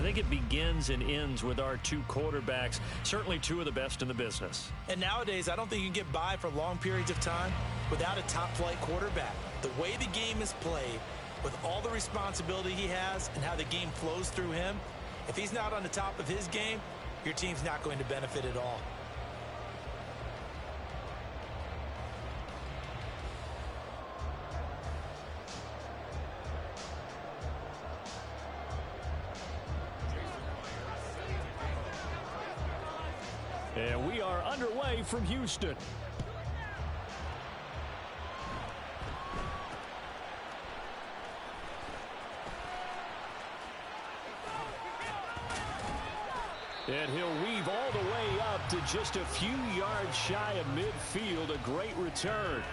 think it begins and ends with our two quarterbacks, certainly two of the best in the business. And nowadays, I don't think you can get by for long periods of time without a top-flight quarterback. The way the game is played, with all the responsibility he has and how the game flows through him, if he's not on the top of his game, your team's not going to benefit at all. And we are underway from Houston. And he'll weave all the way up to just a few yards shy of midfield. A great return.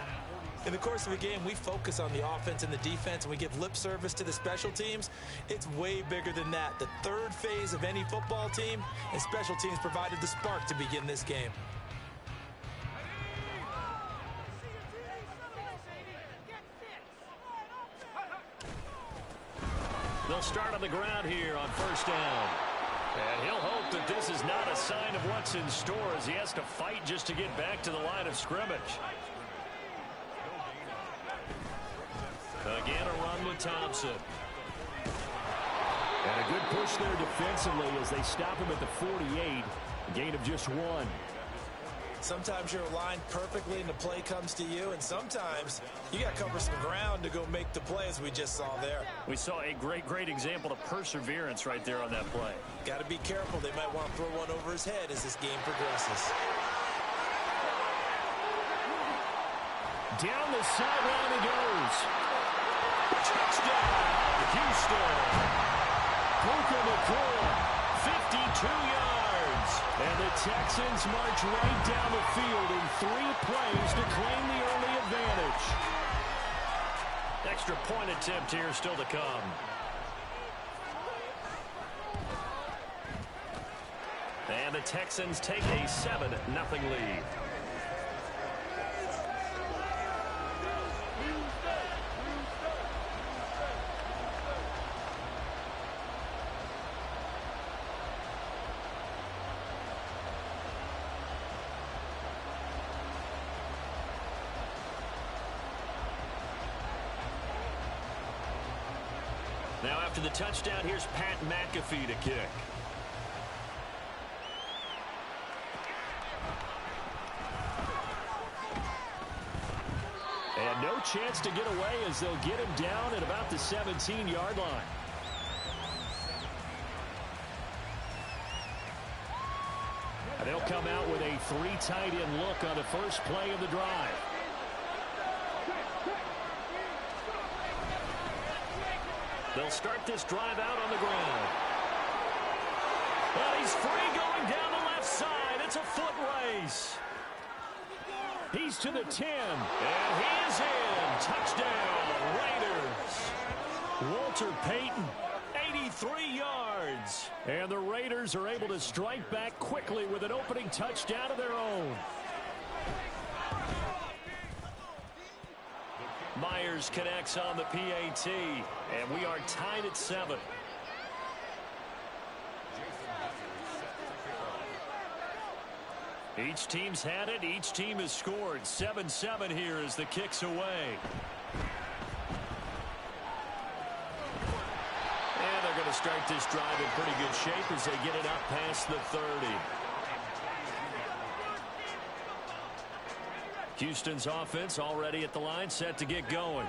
In the course of a game, we focus on the offense and the defense, and we give lip service to the special teams. It's way bigger than that. The third phase of any football team, and special teams provided the spark to begin this game. They'll start on the ground here on first down. And he'll hope that this is not a sign of what's in store as he has to fight just to get back to the line of scrimmage. Again, a run with Thompson. And a good push there defensively as they stop him at the 48. A gain of just 1. Sometimes you're aligned perfectly and the play comes to you, and sometimes you got to cover some ground to go make the play, as we just saw there. We saw a great example of perseverance right there on that play. Got to be careful. They might want to throw one over his head as this game progresses. Down the sideline he goes. Touchdown, Houston. Puka Nacua, 52 yards. And the Texans march right down the field in 3 plays to claim the early advantage. Extra point attempt here still to come. And the Texans take a 7-0 lead. Now after the touchdown, here's Pat McAfee to kick. And no chance to get away as they'll get him down at about the 17-yard line. And they'll come out with a 3 tight end look on the first play of the drive. They'll start this drive out on the ground. Well, he's free going down the left side. It's a foot race. He's to the 10. And he is in. Touchdown, Raiders. Walter Payton, 83 yards. And the Raiders are able to strike back quickly with an opening touchdown of their own. Myers connects on the PAT, and we are tied at 7. Each team's had it. Each team has scored. 7-7 here as the kick's away. And they're going to start this drive in pretty good shape as they get it up past the 30. Houston's offense already at the line, set to get going.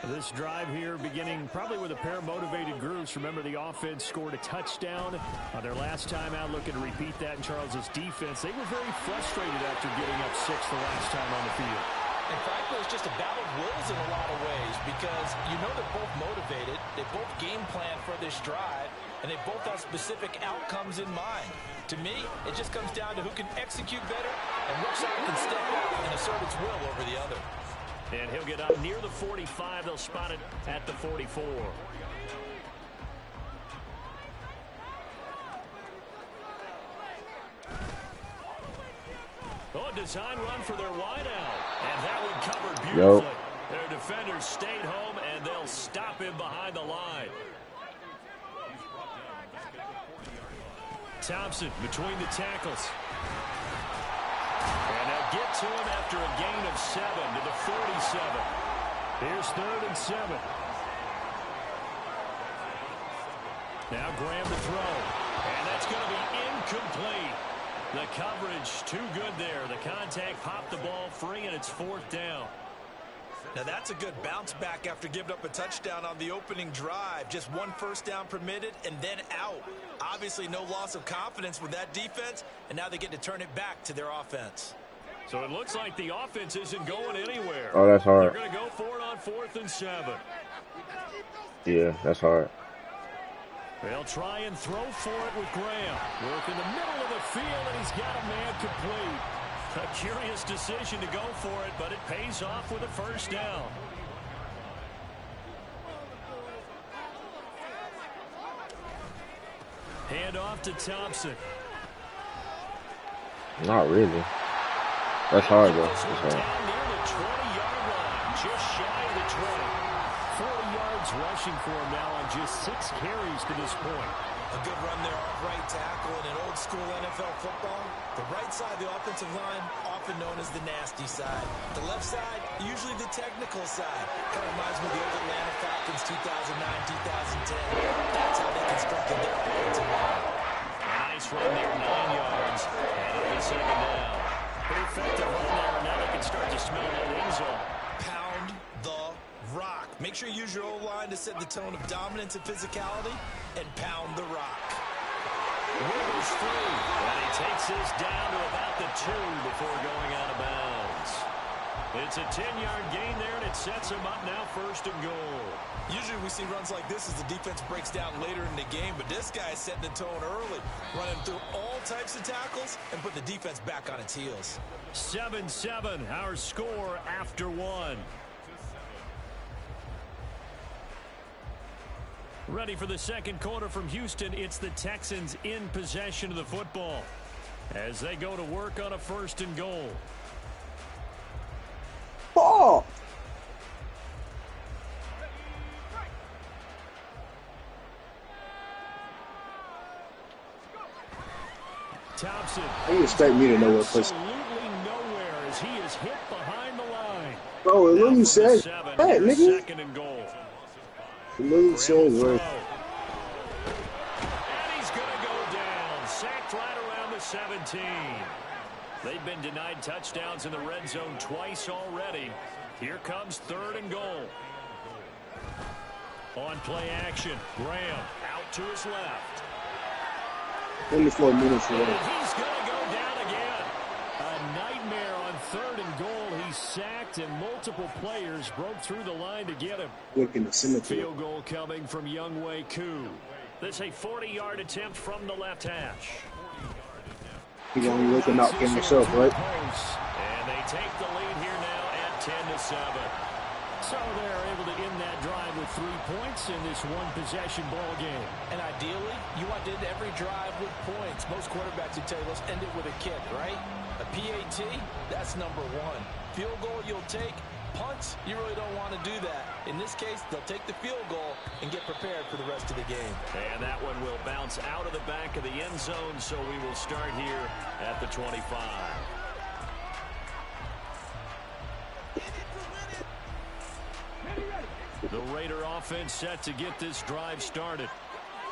This drive here beginning probably with a pair of motivated groups. Remember, the offense scored a touchdown on their last time out, looking to repeat that in Charles's defense. They were very frustrated after getting up 6 the last time on the field. And frankly, it's just a battle of wills in a lot of ways because you know they're both motivated. They both game plan for this drive, and they both have specific outcomes in mind. To me, it just comes down to who can execute better and which side can step up and assert its will over the other. And he'll get up near the 45. They'll spot it at the 44. Oh, a design run for their wideout. And that one covered beautifully. Their defenders stayed home, and they'll stop him behind the line. Thompson between the tackles. And they'll get to him after a gain of 7 to the 47. Here's 3rd and 7. Now Graham to throw. And that's going to be incomplete. The coverage too good there. The contact popped the ball free, and it's 4th down. Now that's a good bounce back after giving up a touchdown on the opening drive. Just 1 first down permitted and then out. Obviously no loss of confidence with that defense, and now they get to turn it back to their offense. So it looks like the offense isn't going anywhere. Oh, that's hard. They're going to go for it on 4th and 7. Yeah, that's hard. They'll try and throw for it with Graham. Work in the middle of the field, and he's got a man complete. A curious decision to go for it, but it pays off with a first down. Hand off to Thompson. Not really. That's hard, though. That's Down hard. near the 20-yard line, just shy of the 20. 40 yards rushing for him now on just 6 carries to this point. A good run there off right tackle in an old-school NFL football. The right side of the offensive line, often known as the nasty side. The left side, usually the technical side. Kind of reminds me of the old Atlanta Falcons 2009, 2010. That's how they constructed their offensive line. Nice run there, 9 yards. And it'll be 2nd down. Pretty effective run there, and now they can start to smell that end zone. Pound the rock. Make sure you use your O-line to set the tone of dominance and physicality, and pound the rock. Rivers free, and he takes this down to about the 2 before going out of bounds. It's a 10-yard gain there, and it sets him up now 1st and goal. Usually we see runs like this as the defense breaks down later in the game, but this guy is setting the tone early, running through all types of tackles and put the defense back on its heels. 7-7, our score after 1. Ready for the second quarter from Houston. It's the Texans in possession of the football as they go to work on a 1st and goal. Ball. Thompson. You expect me to know what place. Absolutely nowhere as he is hit behind the line. Bro, it literally says, Hey, hey, nigga. 2nd and goal. It literally says, And right. he's going to go down. Sacked right around the 17. They've been denied touchdowns in the red zone twice already. Here comes 3rd and goal. On play action, Graham out to his left. 24 minutes for And that. he's going to go down again. A nightmare on 3rd and goal. He's sacked, and multiple players broke through the line to get him. Look in the cemetery. Field goal coming from Younghoe Koo. That's a 40-yard attempt from the left hash. He's only looking out for himself, right? And they take the lead here now at 10-7. So they're able to end that drive with 3 points in this one-possession ball game. And ideally, you want to end every drive with points. Most quarterbacks would tell you, let's end it with a kick, right? A PAT, that's number 1. Field goal you'll take. Punts, you really don't want to do that. In this case, they'll take the field goal and get prepared for the rest of the game. And that one will bounce out of the back of the end zone, so we will start here at the 25. The Raider offense set to get this drive started.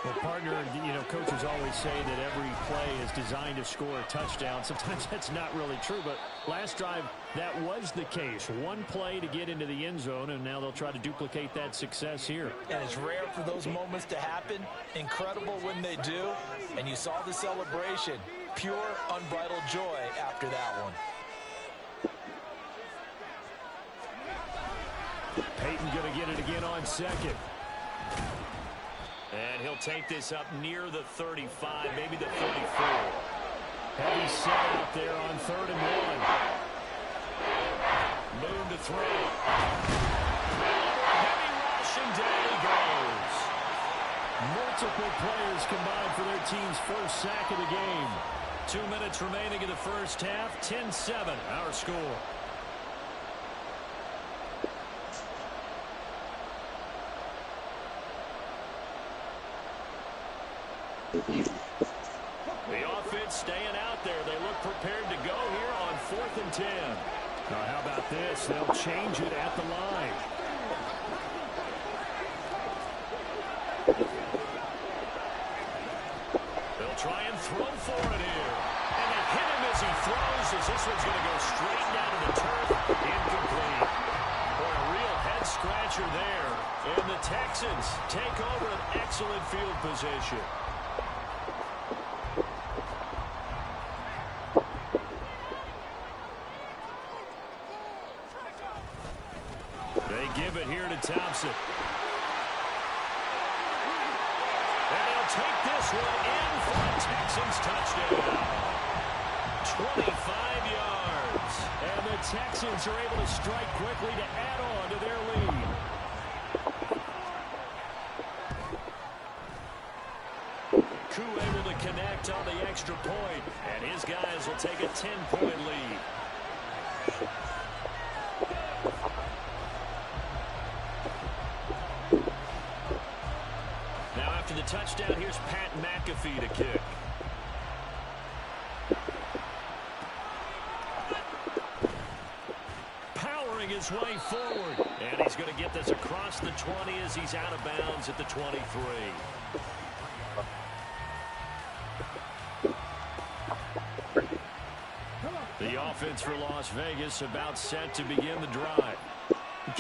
Well, partner, coaches always say that every play is designed to score a touchdown. Sometimes that's not really true, but last drive, that was the case. One play to get into the end zone, and now they'll try to duplicate that success here. And it's rare for those moments to happen. Incredible when they do. And you saw the celebration. Pure, unbridled joy after that one. Peyton going to get it again on 2nd. And he'll take this up near the 35, maybe the 34. Heavy set out there on 3rd and 1. Moon to throw. Heavy rush, and down he goes. Multiple players combined for their team's first sack of the game. 2 minutes remaining in the first half. 10-7, our score. The offense staying out there. They look prepared to go here on 4th and 10. Now, how about this? They'll change it at the line. They'll try and throw for it here. And they hit him as he throws, as this one's going to go straight down to the turf. Incomplete. Boy, a real head-scratcher there. And the Texans take over an excellent field position. They give it here to Thompson. And he'll take this one in for a Texans touchdown. 25 yards. And the Texans are able to strike quickly to add on to their lead. Koo able to connect on the extra point. And his guys will take a 10-point lead. After the touchdown, here's Pat McAfee to kick. Powering his way forward. And he's going to get this across the 20 as he's out of bounds at the 23. The offense for Las Vegas about set to begin the drive.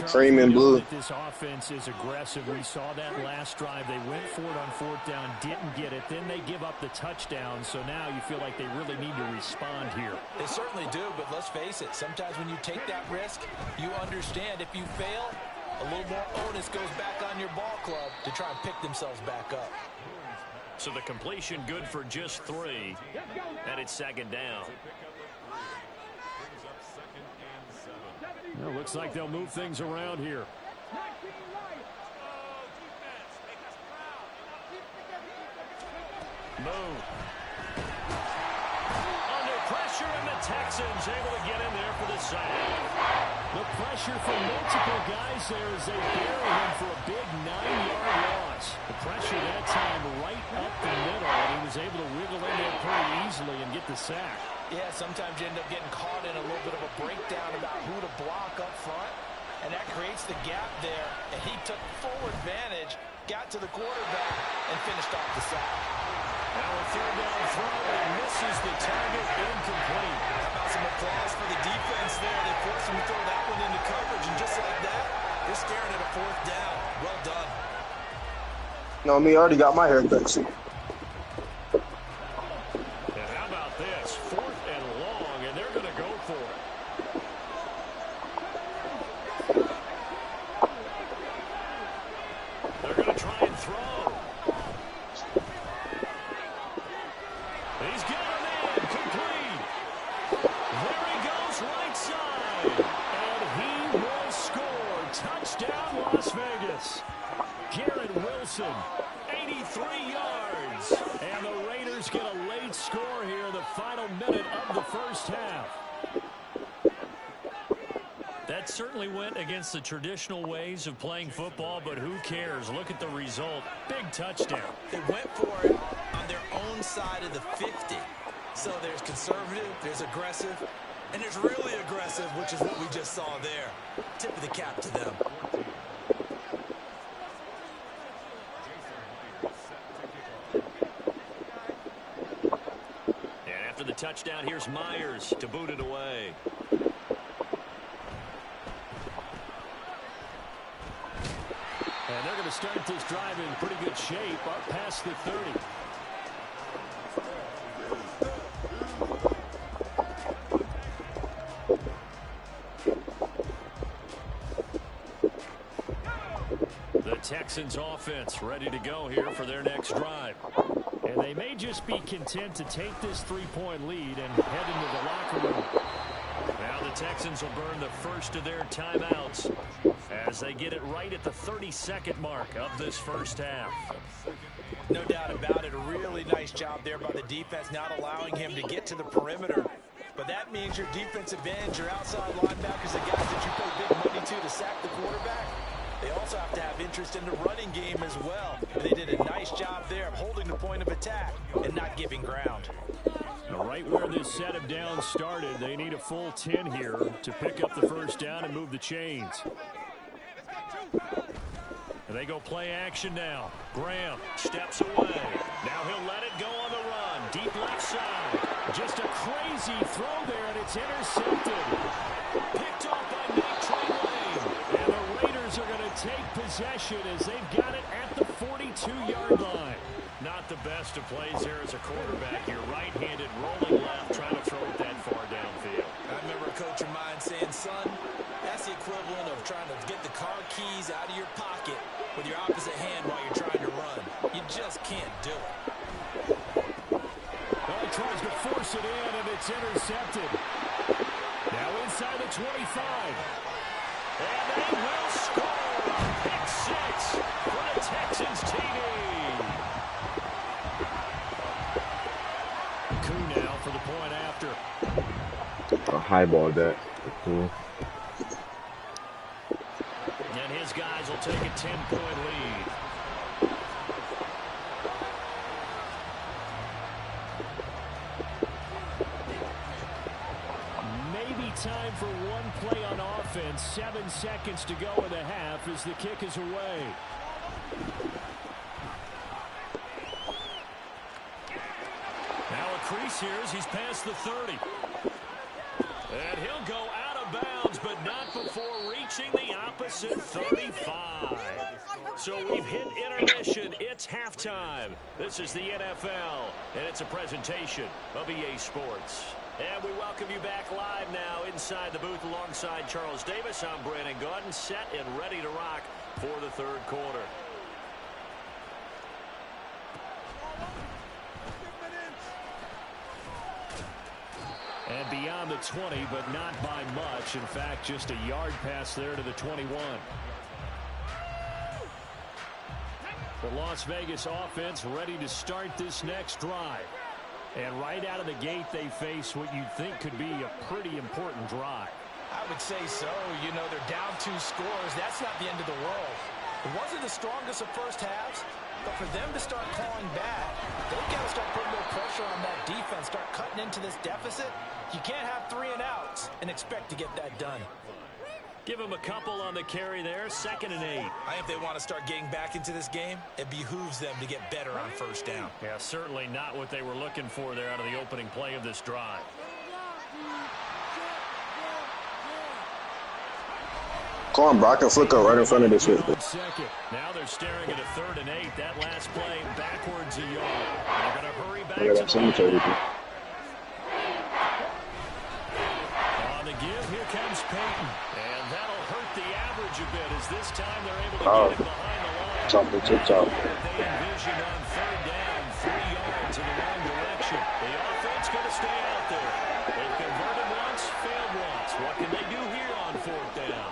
Cream and blue. This offense is aggressive. We saw that last drive. They went for it on 4th down, didn't get it. Then they give up the touchdown. So now you feel like they really need to respond here. They certainly do, but let's face it. Sometimes when you take that risk, you understand if you fail, a little more onus goes back on your ball club to try and pick themselves back up. So the completion good for just 3, and it's 2nd down. Well, looks like they'll move things around here. Move. Under pressure, and the Texans able to get in there for the sack. The pressure from multiple guys there as they bury him for a big 9-yard loss. The pressure that time right up the middle, and he was able to wiggle in there pretty easily and get the sack. Yeah, sometimes you end up getting caught in a little bit of a breakdown about who to block up front, and that creates the gap there, and he took full advantage, got to the quarterback, and finished off the sack. Now a 3rd down throw, and misses the target, incomplete. How about some applause for the defense there? They forced him to throw that one into coverage, and just like that, they're staring at a 4th down. Well done. No, me already got my haircut. And how about this? 4th and long, and they're going to go for it. They're going to try and throw. He's got him in, complete. There he goes, right side. And he will score. Touchdown, Las Vegas. Garrett Wilson, 83 yards. And the Raiders get a late score here, the final minute of the first half. That certainly went against the traditional ways of playing football, but who cares? Look at the result. Big touchdown. They went for it on their own side of the 50. So there's conservative, there's aggressive, and there's really aggressive, which is what we just saw there. Tip of the cap to them. And after the touchdown, here's Myers to boot it away. And they're going to start this drive in pretty good shape, up past the 30. The Texans offense ready to go here for their next drive. And they may just be content to take this 3-point lead and head into the locker room. Now the Texans will burn the first of their timeouts as they get it right at the 32nd mark of this first half. No doubt about it. A really nice job there by the defense, not allowing him to get to the perimeter. But that means your defensive ends, your outside linebackers, the guys that you pay big money to sack the quarterback, they also have to have interest in the running game as well. And they did a nice job there of holding the point of attack and not giving ground. Right where this set of downs started, they need a full 10 here to pick up the first down and move the chains. And they go play action now. Graham steps away. Now he'll let it go on the run. Deep left side. Just a crazy throw there, and it's intercepted. Picked off by MUT24. And the Raiders are going to take possession as they've got it at the 42-yard line. Not the best of plays there as a quarterback. You're right-handed, rolling left, trying to throw it that far downfield. I remember a coach of mine saying, son, that's the equivalent of trying to get the car keys out of your pocket with your opposite hand while you're trying to run. You just can't do it. Well, he tries to force it in, and it's intercepted. Now inside the 25. And they will score. Pick six for the Texans TD. Now for the point after. A high ball that. Cool. And his guys will take a 10-point lead. Maybe time for one play on offense. 7 seconds to go in the half as the kick is away. Crease here as he's past the 30. And he'll go out of bounds, but not before reaching the opposite 35. So we've hit intermission. It's halftime. This is the NFL, and it's a presentation of EA Sports. And we welcome you back live now inside the booth alongside Charles Davis. I'm Brandon Gaudin, set and ready to rock for the third quarter. And beyond the 20, but not by much. In fact, just a yard pass there to the 21. The Las Vegas offense ready to start this next drive. And right out of the gate, they face what you'd think could be a pretty important drive. I would say so. You know, they're down 2 scores. That's not the end of the world. It wasn't the strongest of first halves, but for them to start clawing back, they've got to start putting more pressure on that defense, start cutting into this deficit. You can't have 3 and outs and expect to get that done. Give them a couple on the carry there, 2nd and 8. I think they want to start getting back into this game. It behooves them to get better on first down. Yeah, certainly not what they were looking for there out of the opening play of this drive. Come on, Brock, and flick up right in front of this shit. Second. Now they're staring at a 3rd and 8. That last play backwards a yard. They're going to hurry back to the cemetery. On the give, here comes Peyton. And that'll hurt the average a bit as this time they're able to get it behind the line. Top the top. They envision on 3rd down, 3 yards in the wrong direction. The offense going to stay out there. They've converted once, failed once. What can they do here on 4th down?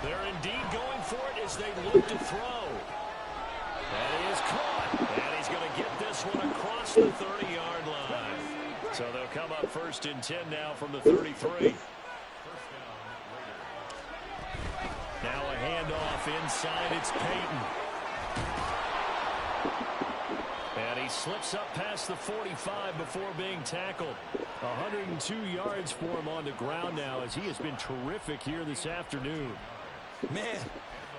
They're indeed going for it as they look to throw. And he is caught. And he's going to get this one across the 30-yard line. So they'll come up 1st and 10 now from the 33. Now a handoff inside. It's Peyton. And he slips up past the 45 before being tackled. 102 yards for him on the ground now as he has been terrific here this afternoon. Man,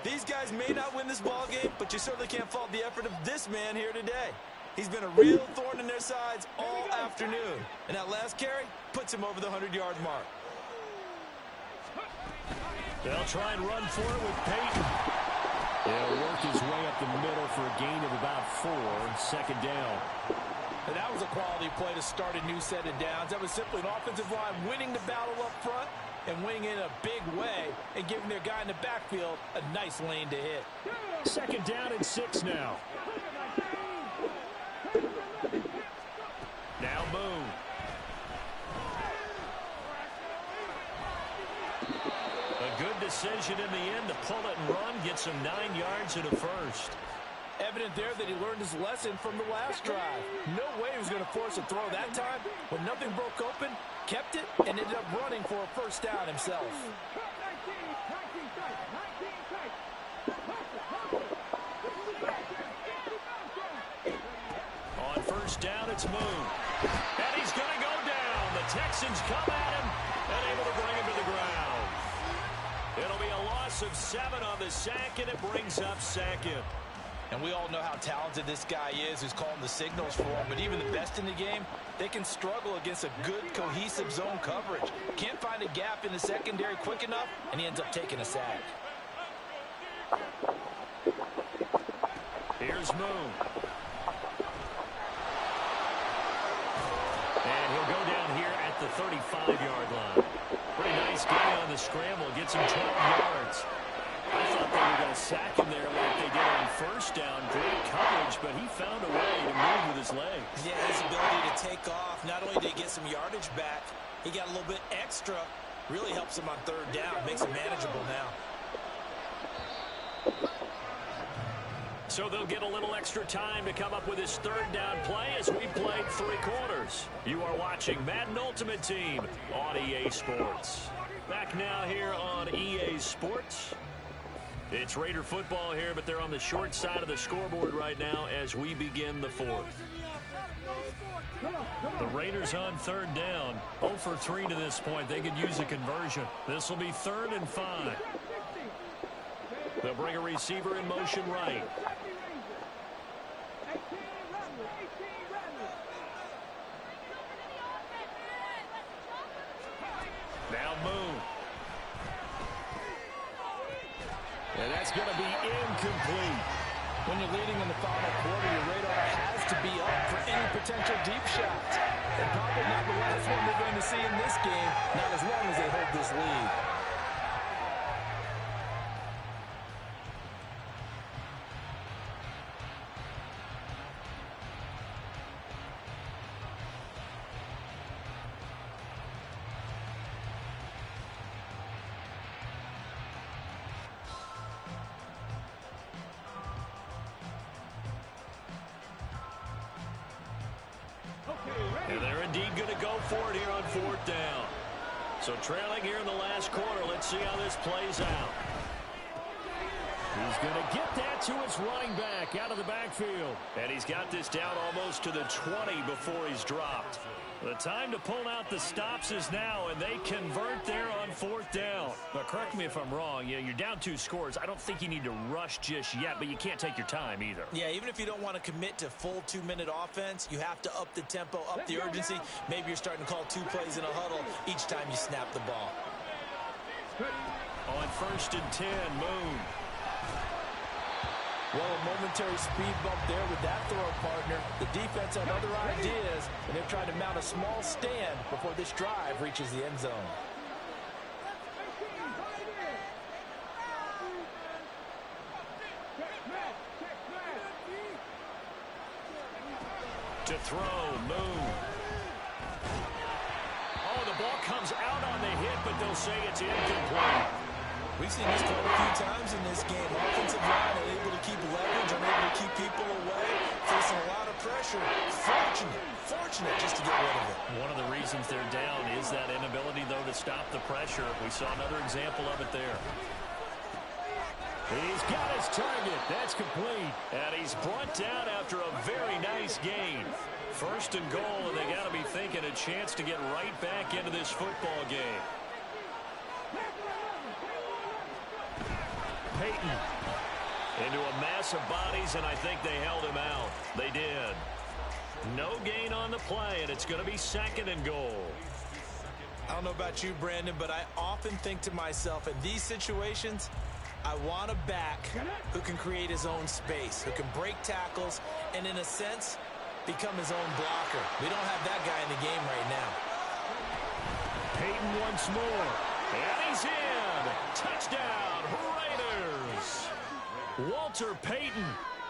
these guys may not win this ball game, but you certainly can't fault the effort of this man here today. He's been a real thorn in their sides all afternoon. And that last carry puts him over the 100-yard mark. They'll try and run for it with Peyton. He'll work his way up the middle for a gain of about 4, 2nd down. And that was a quality play to start a new set of downs. That was simply an offensive line winning the battle up front and winning in a big way and giving their guy in the backfield a nice lane to hit. 2nd down and 6 now. Now Boone. A good decision in the end to pull it and run, get some 9 yards and a first. Evident there that he learned his lesson from the last drive. No way he was going to force a throw that time. When nothing broke open, kept it, and ended up running for a first down himself. On first down, it's Moon. And he's going to go down. The Texans come at him and able to bring him to the ground. It'll be a loss of 7 on the sack, and it brings up second. And we all know how talented this guy is who's calling the signals for him. But even the best in the game, they can struggle against a good, cohesive zone coverage. Can't find a gap in the secondary quick enough, and he ends up taking a sack. Here's Moon. And he'll go down here at the 35-yard line. Pretty nice gain on the scramble. Gets him 12 yards. I thought they were going to sack him there like they did on first down. Great coverage, but he found a way to move with his legs. Yeah, his ability to take off. Not only did he get some yardage back, he got a little bit extra. Really helps him on third down. Makes it manageable now. So they'll get a little extra time to come up with his third down play as we played 3 quarters. You are watching Madden Ultimate Team on EA Sports. Back now here on EA Sports. It's Raider football here, but they're on the short side of the scoreboard right now as we begin the 4th. The Raiders on third down. 0 for 3 to this point. They could use a conversion. This will be 3rd and 5. They'll bring a receiver in motion right. Now Moon. And that's going to be incomplete. When you're leading in the final quarter, your radar has to be up for any potential deep shots. And probably not the last one they're going to see in this game, not as long as they hold this lead. And they're indeed going to go for it here on 4th down. So trailing here in the last quarter. Let's see how this plays out. He's going to get that to his running back out of the backfield. And he's got this down almost to the 20 before he's dropped. The time to pull out the stops is now, and they convert there on 4th down. Now, correct me if I'm wrong. You're down 2 scores. I don't think you need to rush just yet, but you can't take your time either. Yeah, even if you don't want to commit to full 2-minute offense, you have to up the tempo, up the urgency. Maybe you're starting to call 2 plays in a huddle each time you snap the ball. On 1st and 10, Moon. Well, a momentary speed bump there with that throw, partner. The defense had other ideas, and they're trying to mount a small stand before this drive reaches the end zone. To throw, Moon. Oh, the ball comes out on the hit, but they'll say it's incomplete. We've seen this quite a few times in this game. Offensive line unable to keep leverage, unable to keep people away, facing a lot of pressure. Fortunate just to get rid of it. One of the reasons they're down is that inability, though, to stop the pressure. We saw another example of it there. He's got his target. That's complete. And he's brought down after a very nice gain. 1st and goal, and they got to be thinking a chance to get right back into this football game. Peyton into a mass of bodies, and I think they held him out. They did. No gain on the play, and it's going to be 2nd and goal. I don't know about you, Brandon, but I often think to myself, in these situations, I want a back who can create his own space, who can break tackles, and in a sense, become his own blocker. We don't have that guy in the game right now. Peyton once more. And he's in. Touchdown, Raiders. Walter Payton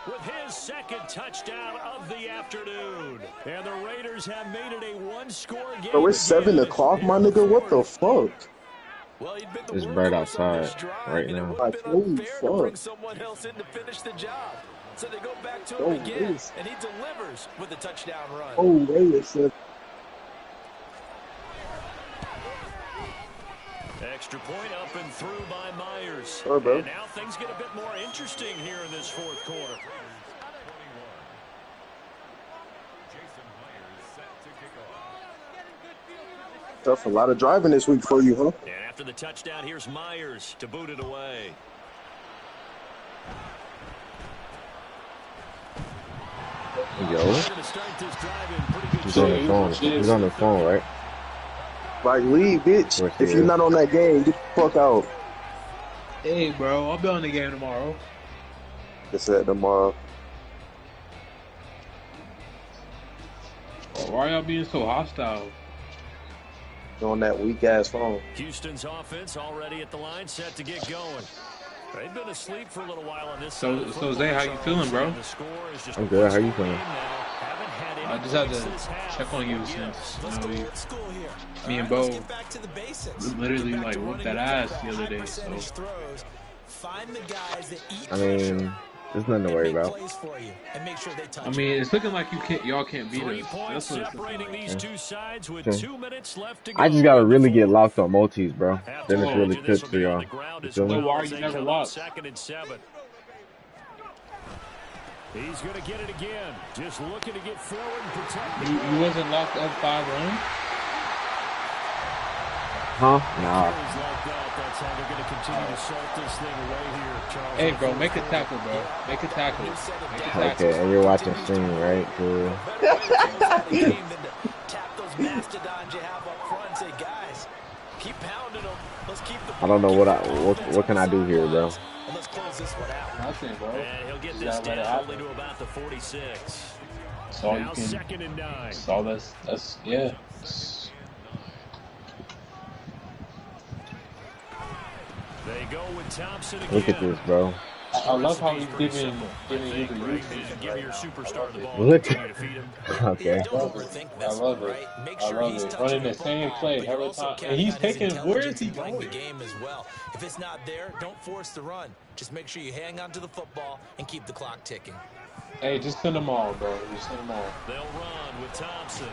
with his 2nd touchdown of the afternoon. And the Raiders have made it a 1-score game. Bro, it's 7 o'clock, my nigga. What the fuck? Well, It's bright outside right now. Like, holy fuck. Bring someone else in to finish the job. So they go back to him Oh, again, yes. and he delivers with a touchdown run. Oh, wait, Extra point up and through by Myers. Sure, bro. And now things get a bit more interesting here in this fourth quarter. Tough, a lot of driving this week for you, huh? And after the touchdown, here's Myers to boot it away. Yo, he's on the phone. He's on the phone, right? Like, leave, bitch. If you're not on that game, get the fuck out. Hey, bro, I'll be on the game tomorrow. It's that tomorrow. Why y'all being so hostile? You're on that weak ass phone. Houston's offense already at the line, set to get going. They've been asleep for a little while on this. So Zay, how you feeling, bro? I'm good. How you feeling? I just had to check on you since me and Bo literally like whooped that ass the other day. So I mean, there's nothing to worry about. I mean, it's looking like y'all can't beat us. That's what it's separating these two sides with Okay. 2 minutes left to go. I just gotta really get locked on multis, bro. Then it's really good for y'all. You feel So me? why are you never locked? Second and 7. He's going to get it again. Just looking to get forward and protect. You wasn't locked up 5-1? Huh? Nah. That's how they're going to continue to salt this thing away here, Charles. Hey, bro, make a tackle, bro. Make a tackle. Okay, and you're watching stream, right? Cool. Tap those mastodons you have up front and say, guys, keep pounding them. Let's keep the I don't know what can I do here, bro. let's close this one out. Nothing, bro. And he'll get this down only to about the 46. That's all Now you can. second and 9. That's all that's yeah. They go with Thompson again. Look at this, bro. I love how he's giving you the youth. Give your superstar the ball. Look. Continue to feed him. Okay. Don't overthink I this love one, it. right? Make I sure love he's it. touching Running the the same football, play but you're every also time. And counting he's on his taking, where is intelligence he in playing going? the game as well. If it's not there, don't force the run. Just make sure you hang on to the football and keep the clock ticking. Hey, just send them all, bro. Just send them all. They'll run with Thompson.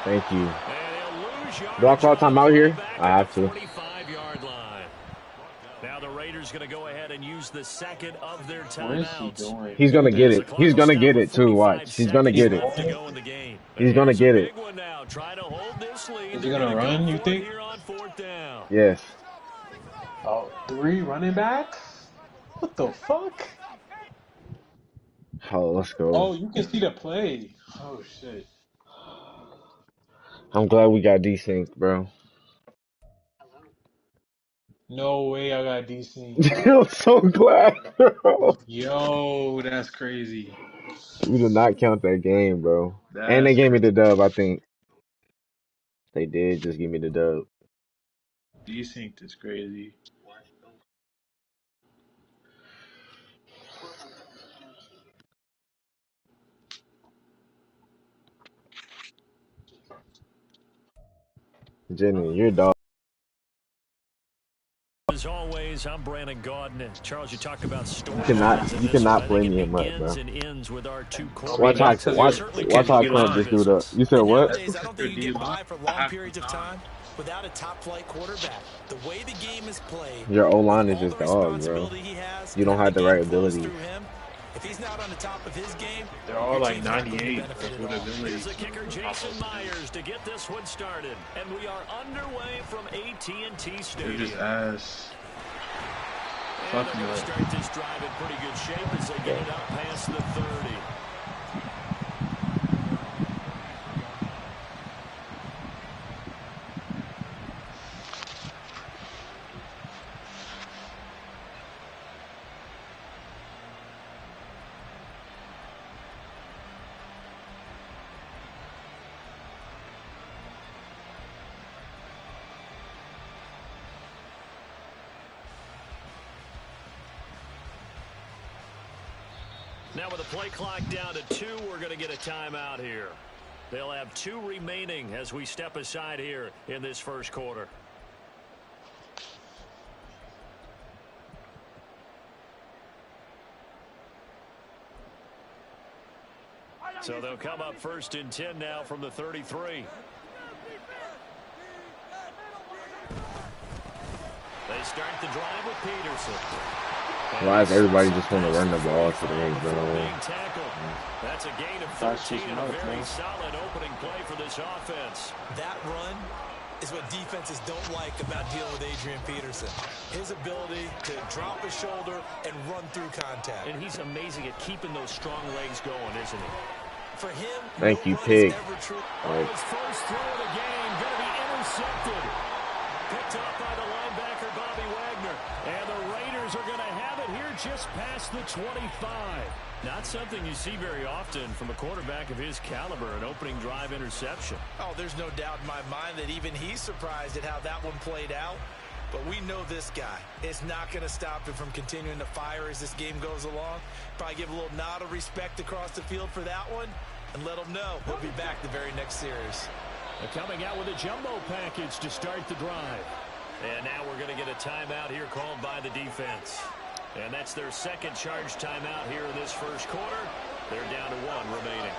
Thank you. And he'll lose yardage. Do I call time out here? back I at have the to. 45-yard line. Now the Raiders going to go ahead and use the second of their What is he timeouts. doing? He's gonna get it. He's gonna get it too. Watch. He's gonna get it. To go in the game. He's gonna get it. Big one now. Try to hold this lead. Is he gonna run, you think? Here on 4th down. Yes. Oh, 3 running backs? What the fuck? Oh, let's go. Oh, you can see the play. Oh shit. I'm glad we got desynced, bro. No way I got DC. I'm so glad, bro. Yo, that's crazy. We did not count that game, bro. And they That's gave me the dub, I think. They did just give me the dub. desynced is crazy. Jenny, you're a dog. As always, I'm Brandon Gaudin. Charles, you talked about stories. You cannot play me in MUT, bro. Watch how I clamp this dude up. You said what? I don't think you get by for long periods of time without a top-flight quarterback. The way the game is played, Your O-line is all just the dog, bro. responsibility he has, You don't and have the game right flows abilities. through him. If he's not on the top of his game, They're all like your team's not gonna 98 benefit at with all. ability. Here's the kicker, Jason Myers, to get this one started. And we are underway from AT&T They're Stadium. just ass. And Fuck they're going you. to start this drive in pretty good shape as they get it out past the 30. Now with the play clock down to 2, we're going to get a timeout here. They'll have 2 remaining as we step aside here in this first quarter. So they'll come up 1st and 10 now from the 33. They start the drive with Peterson. Why does everybody just want to run the ball today, bro? That's a gain of 13 and a very solid opening play for this offense. That run is what defenses don't like about dealing with Adrian Peterson. His ability to drop his shoulder and run through contact. And he's amazing at keeping those strong legs going, isn't he? For him, thank you, Pig. His first throw of the game going to be intercepted. Picked up by the linebacker, Bobby Wagner. And the Raiders are going to have it here just past the 25. Not something you see very often from a quarterback of his caliber, an opening drive interception. Oh, there's no doubt in my mind that even he's surprised at how that one played out. But we know this guy is not going to stop him from continuing to fire as this game goes along. Probably give a little nod of respect across the field for that one and let him know he'll be back the very next series. They're coming out with a jumbo package to start the drive. And now we're going to get a timeout here called by the defense. And that's their second charge timeout here in this first quarter. They're down to 1 remaining.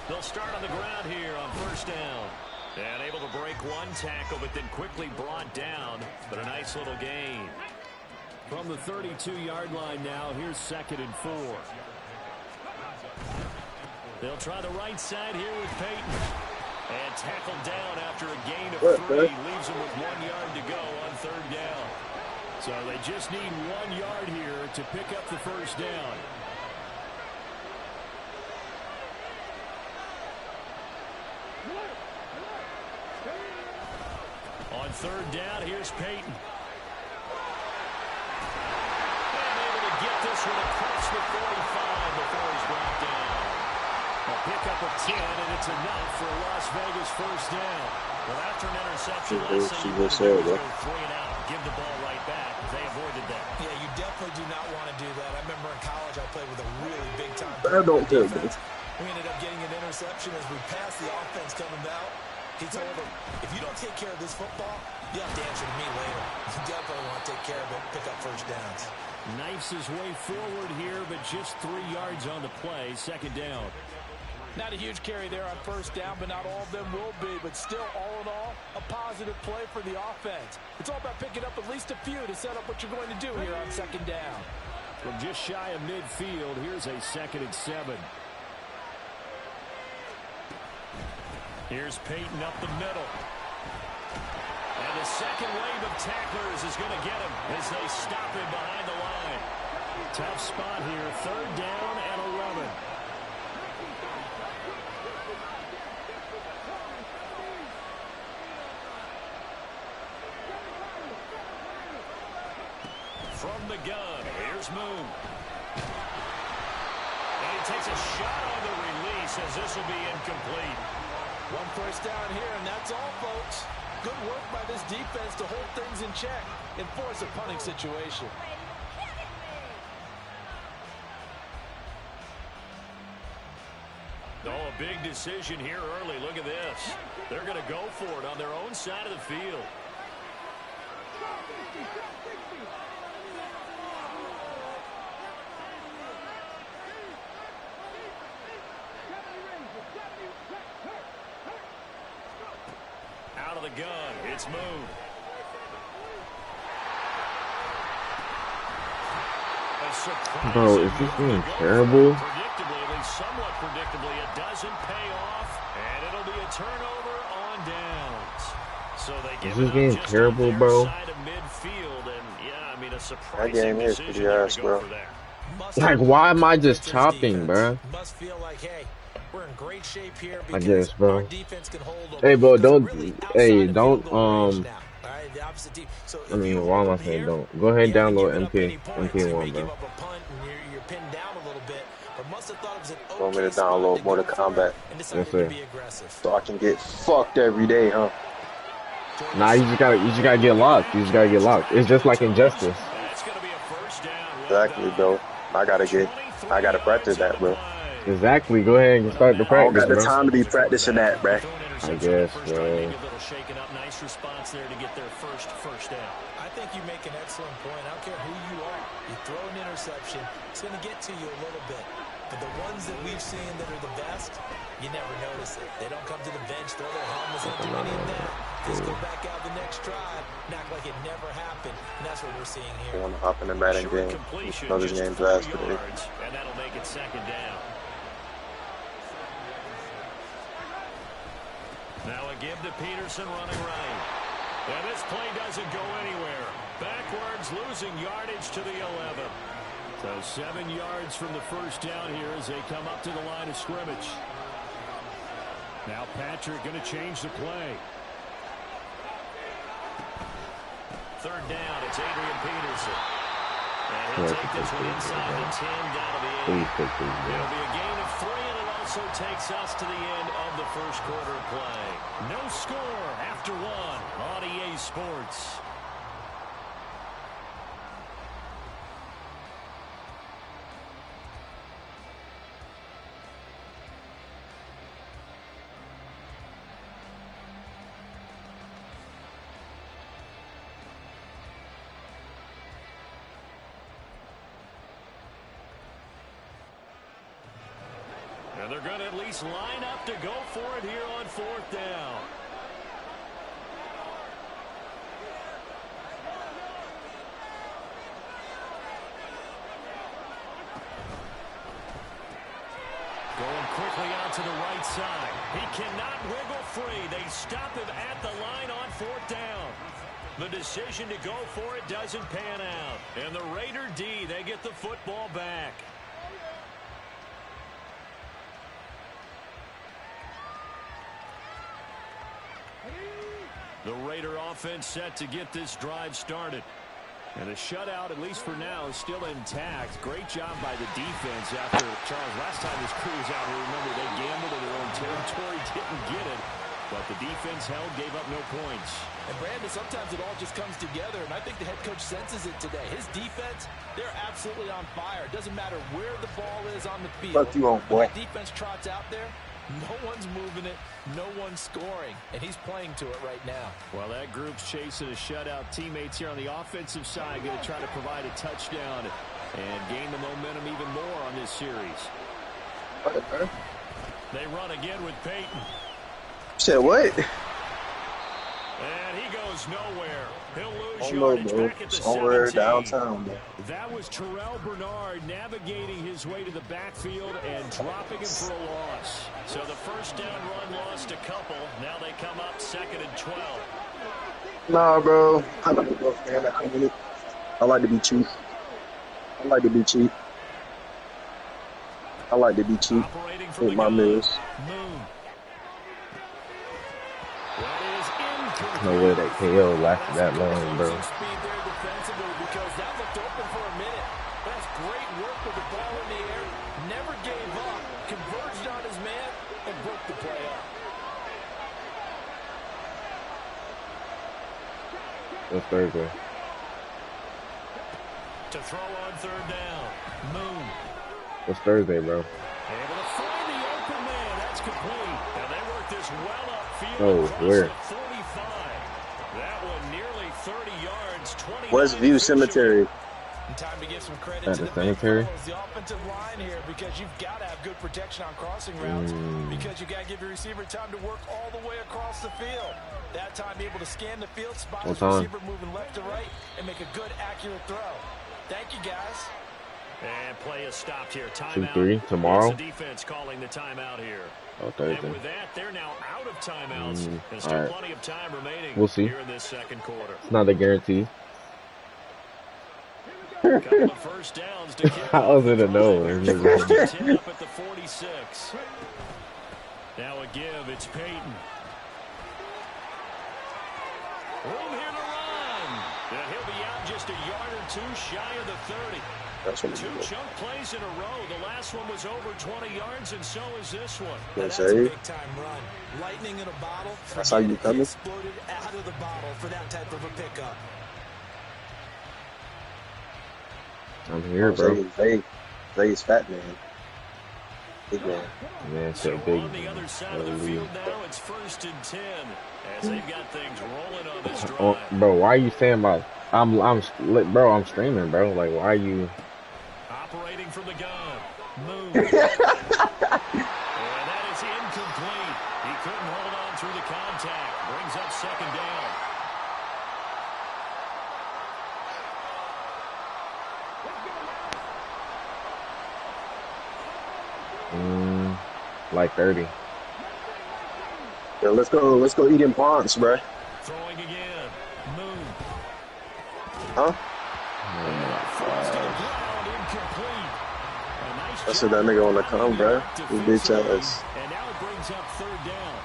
They'll start on the ground here on 1st down. And able to break one tackle, but then quickly brought down. But a nice little gain. From the 32-yard line now, here's 2nd and 4. They'll try the right side here with Peyton. And tackled down after a gain of 3. Leaves him with 1 yard to go on 3rd down. So they just need 1 yard here to pick up the first down. On 3rd down, here's Peyton. And able to get this one across the 45 before he's brought down. A pickup of 10, and it's enough for a Las Vegas first down. Well, after an interception, last thing you want to do is go 3 and out, give the ball right back. They avoided that. Yeah, you definitely do not want to do that. I remember in college I played with a really big-time defense. We ended up getting an interception as we passed the offense coming out. He told him, if you don't take care of this football, you have to answer to me later. You definitely want to take care of it, pick up first downs. Knifes his way forward here, but just 3 yards on the play, 2nd down. Not a huge carry there on 1st down, but not all of them will be. But still, all in all, a positive play for the offense. It's all about picking up at least a few to set up what you're going to do here on 2nd down. From just shy of midfield, here's a 2nd and 7. Here's Peyton up the middle. And the second wave of tacklers is going to get him as they stop him behind the line. Tough spot here, 3rd down and 11. From the gun, here's Moon. And he takes a shot on the release as this will be incomplete. 1 first down here, and that's all, folks. Good work by this defense to hold things in check and force a punting situation. Oh, a big decision here early. Look at this. They're going to go for it on their own side of the field. Out of the gun, it's Moon. Bro, is this game terrible? Predictably, at least somewhat predictably, it doesn't pay off, and it'll be a turnover on downs. So they is this game terrible, bro? Side of midfield, and yeah, I mean a that game is pretty ass, bro. Like, why am I just chopping, bro? Must feel like, hey, we're in great shape here. I guess, bro. Our defense can hold hey, bro, don't. Really hey, don't. Right, the opposite team. So I mean, why am I saying don't? Go ahead and download MP1, bro. Want me to download Mortal Kombat? Yes, sir. So I can get fucked every day, huh? Nah, you just gotta get locked. You just gotta get locked. It's just like Injustice. Exactly, bro. I gotta practice that, bro. Exactly. Go ahead and start the practice, I don't got the bro. time to be practicing that, bro. interception guess, on the first drive. bro. Maybe a little shaken up. Nice response there to get their first down. I think you make an excellent point. I don't care who you are. You throw an interception, it's going to get to you a little bit. But the ones that we've seen that are the best, you never notice it. They don't come to the bench, throw their helmets, don't do any of that. Just go back out the next drive and act like it never happened. And that's what we're seeing here. I want to hop in the Madden game. Another game drives today. And that'll make it second down. Now a give to Peterson running right. And this play doesn't go anywhere. Backwards, losing yardage to the 11. So 7 yards from the first down here as they come up to the line of scrimmage. Now Patrick going to change the play. Third down, it's Adrian Peterson. And he'll take this one inside the 10 down to the 8. It'll be a gain of 3, and it also takes us to the end of the first quarter of play. No score after 1 on EA Sports. And they're going to at least line up to go for it here on 4th down. Going quickly out to the right side. He cannot wiggle free. They stop him at the line on 4th down. The decision to go for it doesn't pan out. And the Raider D, they get the football back. The Raider offense set to get this drive started. And the shutout, at least for now, is still intact. Great job by the defense after, Charles, last time this crew was out here, remember, they gambled in their own territory, didn't get it. But the defense held, gave up no points. And, Brandon, sometimes it all just comes together, and I think the head coach senses it today. His defense, they're absolutely on fire. It doesn't matter where the ball is on the field. Fuck you on, boy. When that defense trots out there, no one's moving it, no one's scoring, and he's playing to it right now. Well, that group's chasing a shutout. Teammates here on the offensive side going to try to provide a touchdown and gain the momentum even more on this series. They run again with Peyton. Shit, what? And he goes nowhere. He'll lose yardage back at the somewhere 17. downtown, man. That was Terrell Bernard navigating his way to the backfield and dropping him for a loss. So the first down run lost a couple. Now they come up 2nd and 12. Nah, bro. I like to go, man. I like to be cheap. I like to be cheap. I like to be cheap with my meals. No way that KO lasted that long, bro. Speed there defensively because that looked open for a minute. That's great work with the ball in the air. Never gave up. Converged on his man and broke the play up. That's Thursday. To throw on 3rd down. Moon. What's Thursday, bro? Able to find the open man. That's complete. And they work this well upfield. Oh, where? Westview Cemetery. And time to give some credit At to the the cemetery? the offensive line here, because you've got to have good protection on crossing routes, because you got to give your receiver time to work all the way across the field. That time able to scan the field, spot his receiver moving left to right, and make a good, accurate throw. Thank you, guys. And play is stopped here. Timeout. 2-3 tomorrow. It's the defense calling the timeout here. Oh, Thursday. And with that, they're now out of timeouts. And still right. plenty of time remaining We'll see. here in this 2nd quarter. It's not a guarantee. Couple of first downs to kick How was it a no? First and 10 up at the 46. Now a give. It's Peyton. Room here to run. And he'll be out just a yard or 2 shy of the 30. That's what 2 chunk plays in a row. The last one was over 20 yards, and so is this one. That's a big-time run. Lightning in a bottle. That's how you coming? Exploded out of the bottle for that type of a pickup. I'm here, bro. Zay's fat man. Yeah, it's a So big on the other side of the field now, it's 1st and 10 as they've got things rolling on this oh, drive. bro, why are you saying about bro, I'm streaming, bro. Like, why are you Operating from the gun. Move. And that is incomplete. He couldn't hold on through the contact. Brings up 2nd down. like 30? Yeah, let's go eat in Ponce, bro. Throwing again. Move. Huh? Falls to the ground, incomplete. A nice I said that nigga on the come, bro. His bitch ass. And now it brings up 3rd down.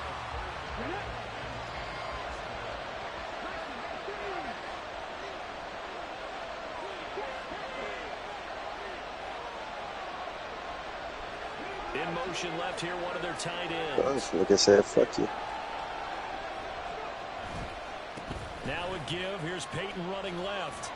In motion left here, one of their tight ends. Like I said, fuck you. Now a give. Here's Peyton running left.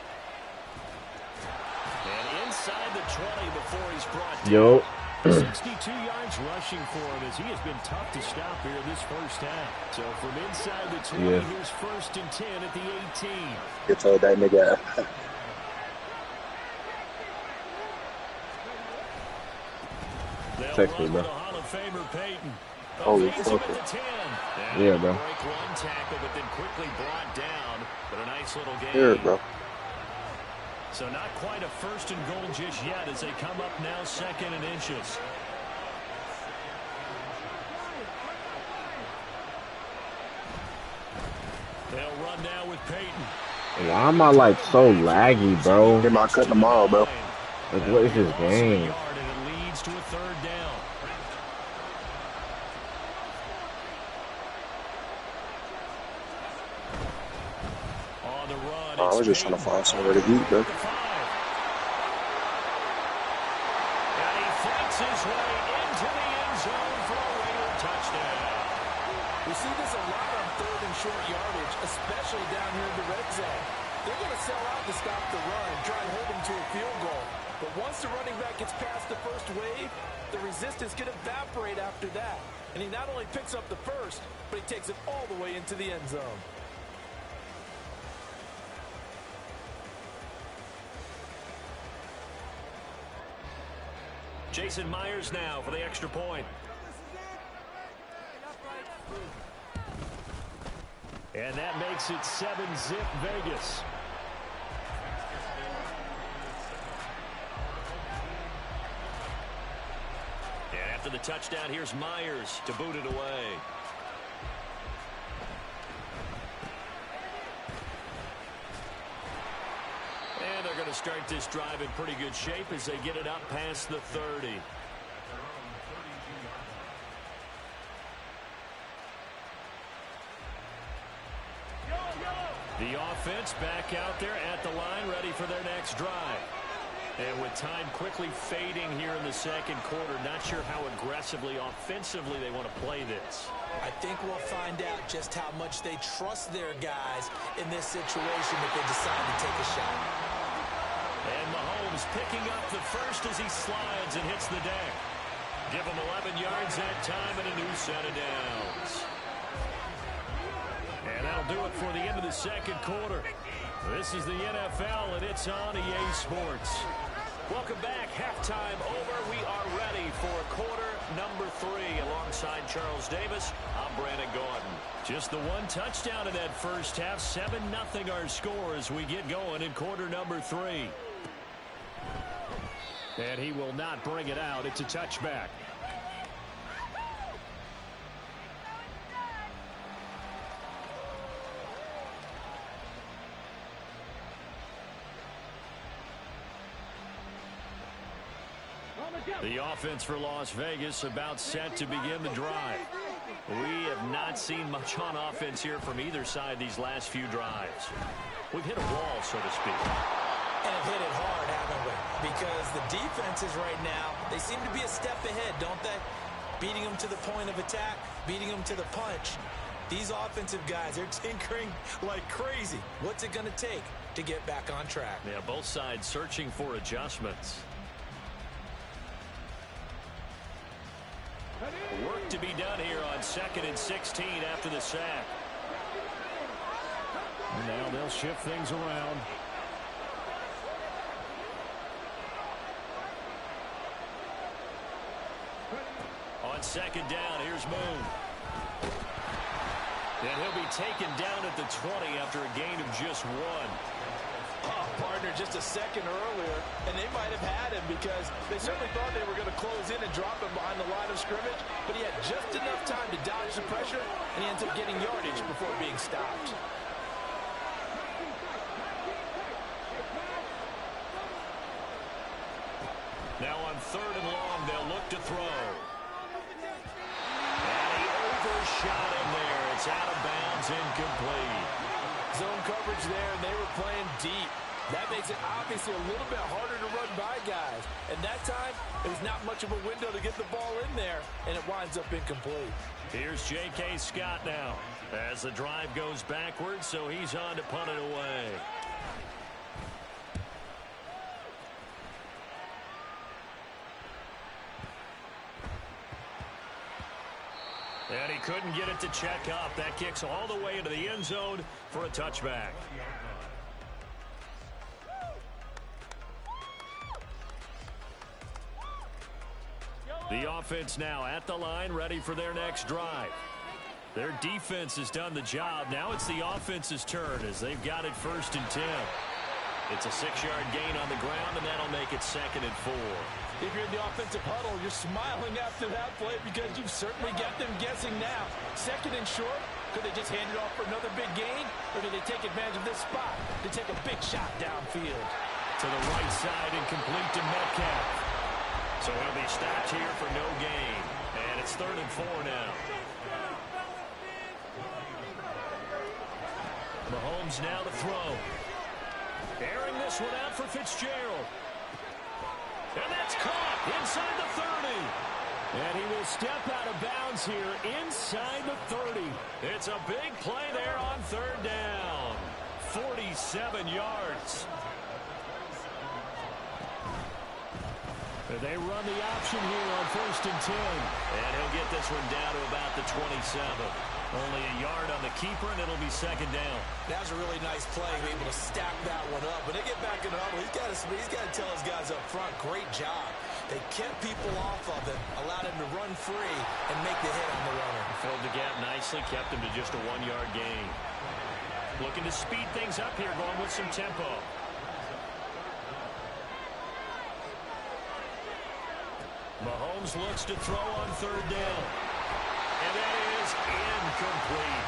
And inside the 20 before he's brought down. Yo. 62 yards rushing for him as he has been tough to stop here this first half. So from inside the 20, here's 1st and 10 at the 18. You told that nigga. Text me, bro. Hall of Famer Peyton. Holy fuck. Yeah, bro. Break one tackle, but then quickly brought down. But a nice little game. Here, bro. So not quite a 1st and goal just yet as they come up now 2nd and inches. They'll run now with Peyton. Why am I like so laggy, bro? Get my cut tomorrow, bro. Like, what is this game? And it leads to a 3rd down. On the run, I was just trying to find somewhere to eat, bro. And he fights his way into the end zone for a Raider touchdown. We see this a lot on 3rd and short yardage, especially down here in the red zone. They're going to sell out to stop the run, try and hold them to a field goal. But once the running back gets past the first wave, the resistance can evaporate after that. And he not only picks up the first, but he takes it all the way into the end zone. Jason Myers now for the extra point. And that makes it 7-zip Vegas. And after the touchdown, here's Myers to boot it away. And they're going to start this drive in pretty good shape as they get it up past the 30. The offense back out there at the line, ready for their next drive. And with time quickly fading here in the 2nd quarter, not sure how aggressively, offensively they want to play this. I think we'll find out just how much they trust their guys in this situation if they decide to take a shot. And Mahomes picking up the first as he slides and hits the deck. Give him 11 yards that time and a new set of downs. And that'll do it for the end of the 2nd quarter. This is the NFL, and it's on EA Sports. Welcome back. Halftime over. We are ready for quarter number 3. Alongside Charles Davis, I'm Brandon Gordon. Just the one touchdown in that first half. 7-0 our score as we get going in quarter number 3. And he will not bring it out. It's a touchback. The offense for Las Vegas about set to begin the drive. We have not seen much on offense here from either side these last few drives. We've hit a wall, so to speak. And have hit it hard, haven't we? Because the defenses right now, they seem to be a step ahead, don't they? Beating them to the point of attack, beating them to the punch. These offensive guys, they're tinkering like crazy. What's it going to take to get back on track? Yeah, both sides searching for adjustments. to be done here on 2nd and 16 after the sack. And now they'll shift things around. On 2nd down, here's Moon. And he'll be taken down at the 20 after a gain of just 1. Oh, partner, just a second earlier, and they might have had him because they certainly thought they were going to close in and drop him behind the line of scrimmage, but he had just enough time to dodge the pressure, and he ends up getting yardage before being stopped. Now on 3rd and long, they'll look to throw. And he overshot him there. It's out of bounds, incomplete. Zone coverage there, and they were playing deep. That makes it obviously a little bit harder to run by guys. And that time, it was not much of a window to get the ball in there, and it winds up incomplete. Here's J.K. Scott now as the drive goes backwards, so he's on to punt it away. And he couldn't get it to check up. That kicks all the way into the end zone for a touchback. The offense now at the line, ready for their next drive. Their defense has done the job. Now it's the offense's turn as they've got it 1st and 10. It's a 6-yard gain on the ground, and that'll make it 2nd and 4. If you're in the offensive huddle, you're smiling after that play because you've certainly got them guessing now. 2nd and short, could they just hand it off for another big gain? Or do they take advantage of this spot to take a big shot downfield? To the right side and complete to Metcalf. So he'll be stopped here for no gain. And it's 3rd and 4 now. Mahomes now to throw. Airing this one out for Fitzgerald. And that's caught inside the 30. And he will step out of bounds here inside the 30. It's a big play there on 3rd down. 47 yards. They run the option here on 1st and 10. And he'll get this one down to about the 27. Only a yard on the keeper, and it'll be 2nd down. That was a really nice play, able to stack that one up. When they get back in the huddle, he's got to tell his guys up front, great job. They kept people off of him, allowed him to run free, and make the hit on the runner. Filled the gap nicely, kept him to just a 1-yard gain. Looking to speed things up here, going with some tempo. Mahomes looks to throw on 3rd down. And that is incomplete.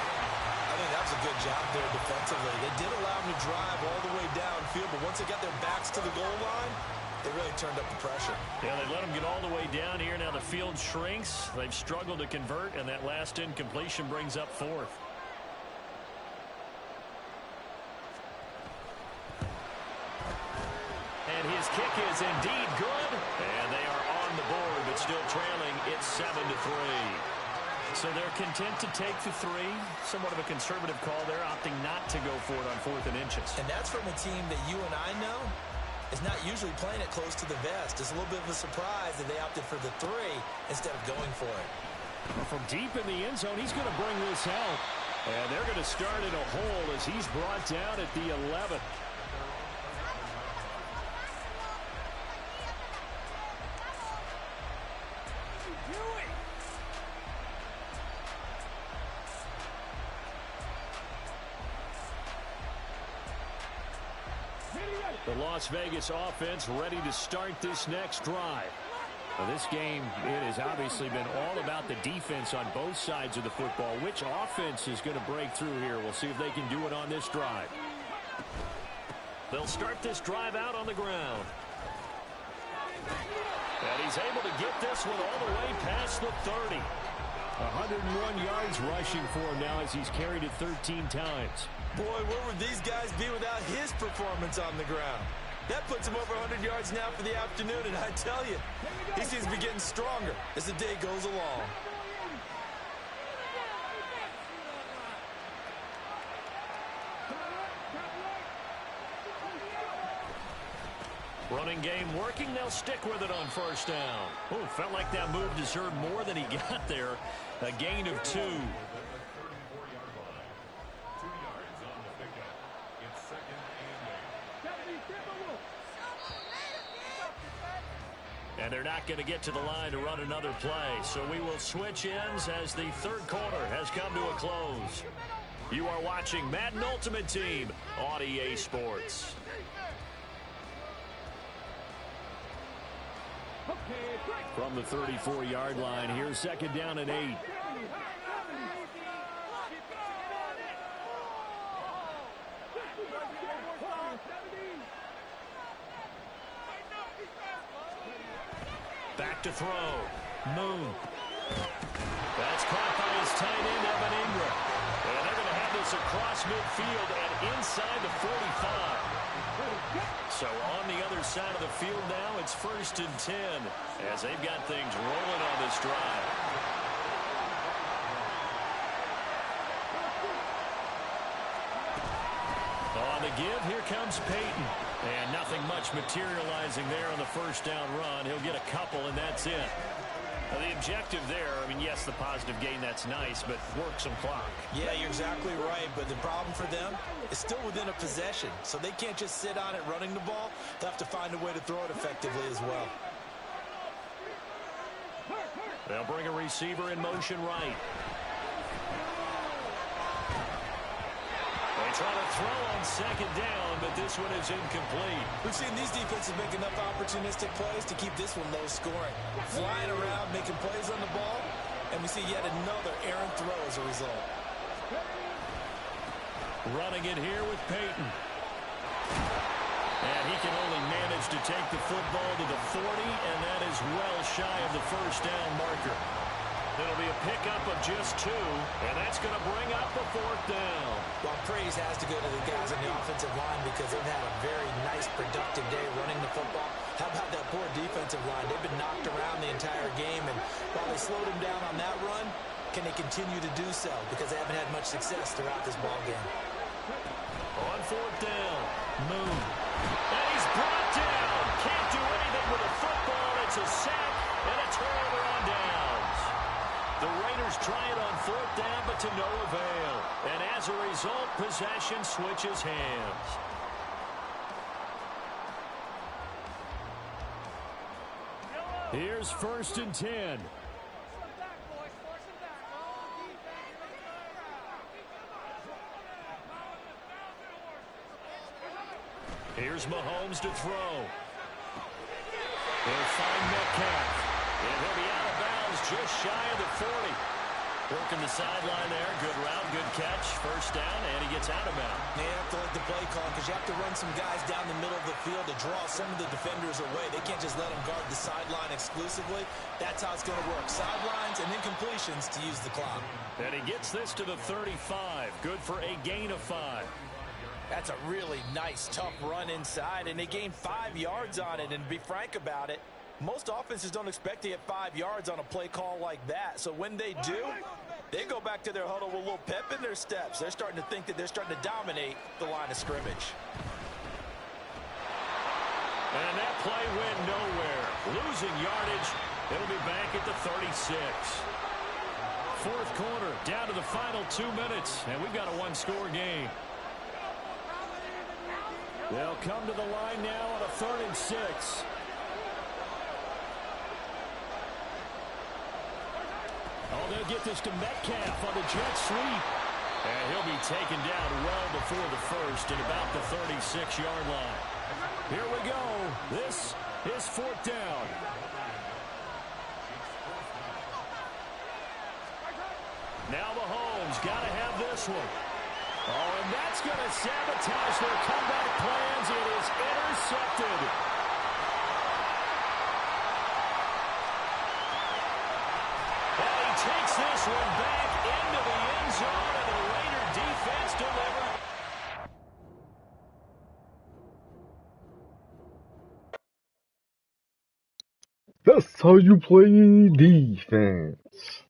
I think that was a good job there defensively. They did allow him to drive all the way downfield, but once they got their backs to the goal line, they really turned up the pressure. Yeah, they let him get all the way down here. Now the field shrinks. They've struggled to convert, and that last incompletion brings up 4th. And his kick is indeed good. And they are on the board, but still trailing. It's 7-3. So they're content to take the 3. Somewhat of a conservative call there, opting not to go for it on 4th and inches. And that's from a team that you and I know is not usually playing it close to the vest. It's a little bit of a surprise that they opted for the 3 instead of going for it. Well, from deep in the end zone, he's going to bring this out. And they're going to start in a hole as he's brought down at the 11. The Las Vegas offense ready to start this next drive. Now, this game, it has obviously been all about the defense on both sides of the football. Which offense is going to break through here? We'll see if they can do it on this drive. They'll start this drive out on the ground. And he's able to get this one all the way past the 30. 101 yards rushing for him now as he's carried it 13 times. Boy, where would these guys be without his performance on the ground? That puts him over 100 yards now for the afternoon, and I tell you, he seems to be getting stronger as the day goes along. Running game working. They'll stick with it on first down. Oh, felt like that move deserved more than he got there. A gain of 2. And they're not going to get to the line to run another play. So we will switch ends as the third quarter has come to a close. You are watching Madden Ultimate Team on EA Sports. From the 34-yard line, here's second down and 8. Back to throw. Moon. That's caught by his tight end, Evan Ingram. And they're going to have this across midfield and inside the 45. So on the other side of the field now, it's 1st and 10 as they've got things rolling on this drive. On the give, here comes Peyton. And nothing much materializing there on the first down run. He'll get a couple, and that's it. Now, the objective there, I mean, yes, the positive gain, that's nice, but work some clock. Yeah, you're exactly right, but the problem for them is still within a possession, so they can't just sit on it running the ball. They'll have to find a way to throw it effectively as well. They'll bring a receiver in motion right. They try to throw on second down, but this one is incomplete. We've seen these defenses make enough opportunistic plays to keep this one low scoring. Flying around, making plays on the ball, and we see yet another errant throw as a result. Running it here with Peyton. And he can only manage to take the football to the 40, and that is well shy of the first down marker. It'll be a pickup of just 2, and that's going to bring up the 4th down. Well, praise has to go to the guys on the offensive line because they've had a very nice, productive day running the football. How about that poor defensive line? They've been knocked around the entire game, and while they slowed them down on that run, can they continue to do so? Because they haven't had much success throughout this ball game. On 4th down, Moon. And he's brought down. Can't do anything with a football. It's a sack and a turnover on downs. The Raiders try it on 4th down, but to no avail. And as a result, possession switches hands. Here's 1st and 10. Here's Mahomes to throw. He'll find Metcalf. And he'll be out of bounds just shy of the 40. Working the sideline there. Good route, good catch. First down, and he gets out of bounds. They have to let the play call because you have to run some guys down the middle of the field to draw some of the defenders away. They can't just let them guard the sideline exclusively. That's how it's going to work. Sidelines and then completions to use the clock. And he gets this to the 35. Good for a gain of 5. That's a really nice, tough run inside, and they gained 5 yards on it. And to be frank about it, most offenses don't expect to get 5 yards on a play call like that. So when they do, they go back to their huddle with a little pep in their steps. They're starting to think that they're starting to dominate the line of scrimmage. And that play went nowhere. Losing yardage. It'll be back at the 36. 4th quarter, down to the final 2 minutes, and we've got a one-score game. They'll come to the line now on a 3rd and 6. Oh, they'll get this to Metcalf on the jet sweep. And he'll be taken down well before the first at about the 36-yard line. Here we go. This is 4th down. Now Mahomes got to have this one. Oh, and that's going to sabotage their comeback plans. It is intercepted. And he takes this one back into the end zone, and the Raider defense delivers. That's how you play defense.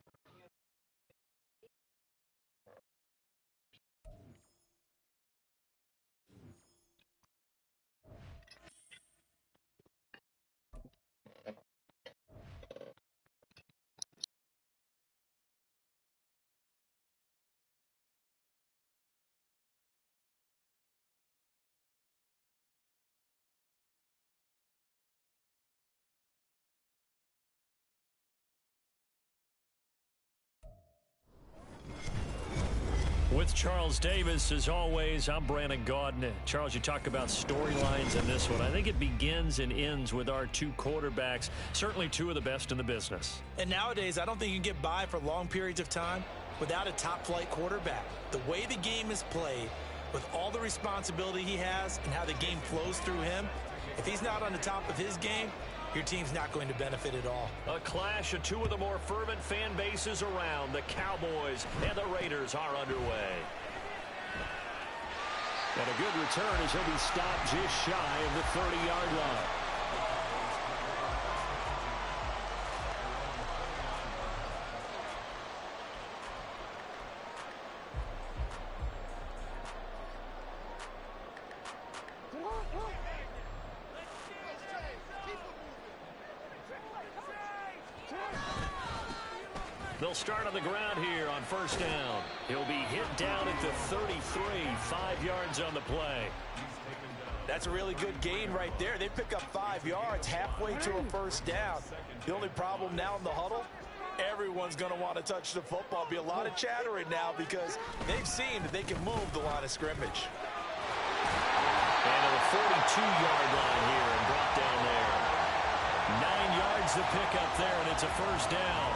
with Charles Davis. As always, I'm Brandon Gaudin. Charles, you talk about storylines in this one. I think it begins and ends with our two quarterbacks, certainly two of the best in the business. And nowadays, I don't think you can get by for long periods of time without a top-flight quarterback. The way the game is played, with all the responsibility he has and how the game flows through him, if he's not on the top of his game, your team's not going to benefit at all. A clash of two of the more fervent fan bases around. The Cowboys and the Raiders are underway. And a good return as he'll be stopped just shy of the 30-yard line. They'll start on the ground here on first down. He'll be hit down at the 33, 5 yards on the play. That's a really good gain right there. They pick up 5 yards halfway to a first down. The only problem now in the huddle, everyone's going to want to touch the football. Be a lot of chattering now because they've seen that they can move the line of scrimmage. And to the 42-yard line here and brought down there. 9 yards to pick up there, and it's a first down.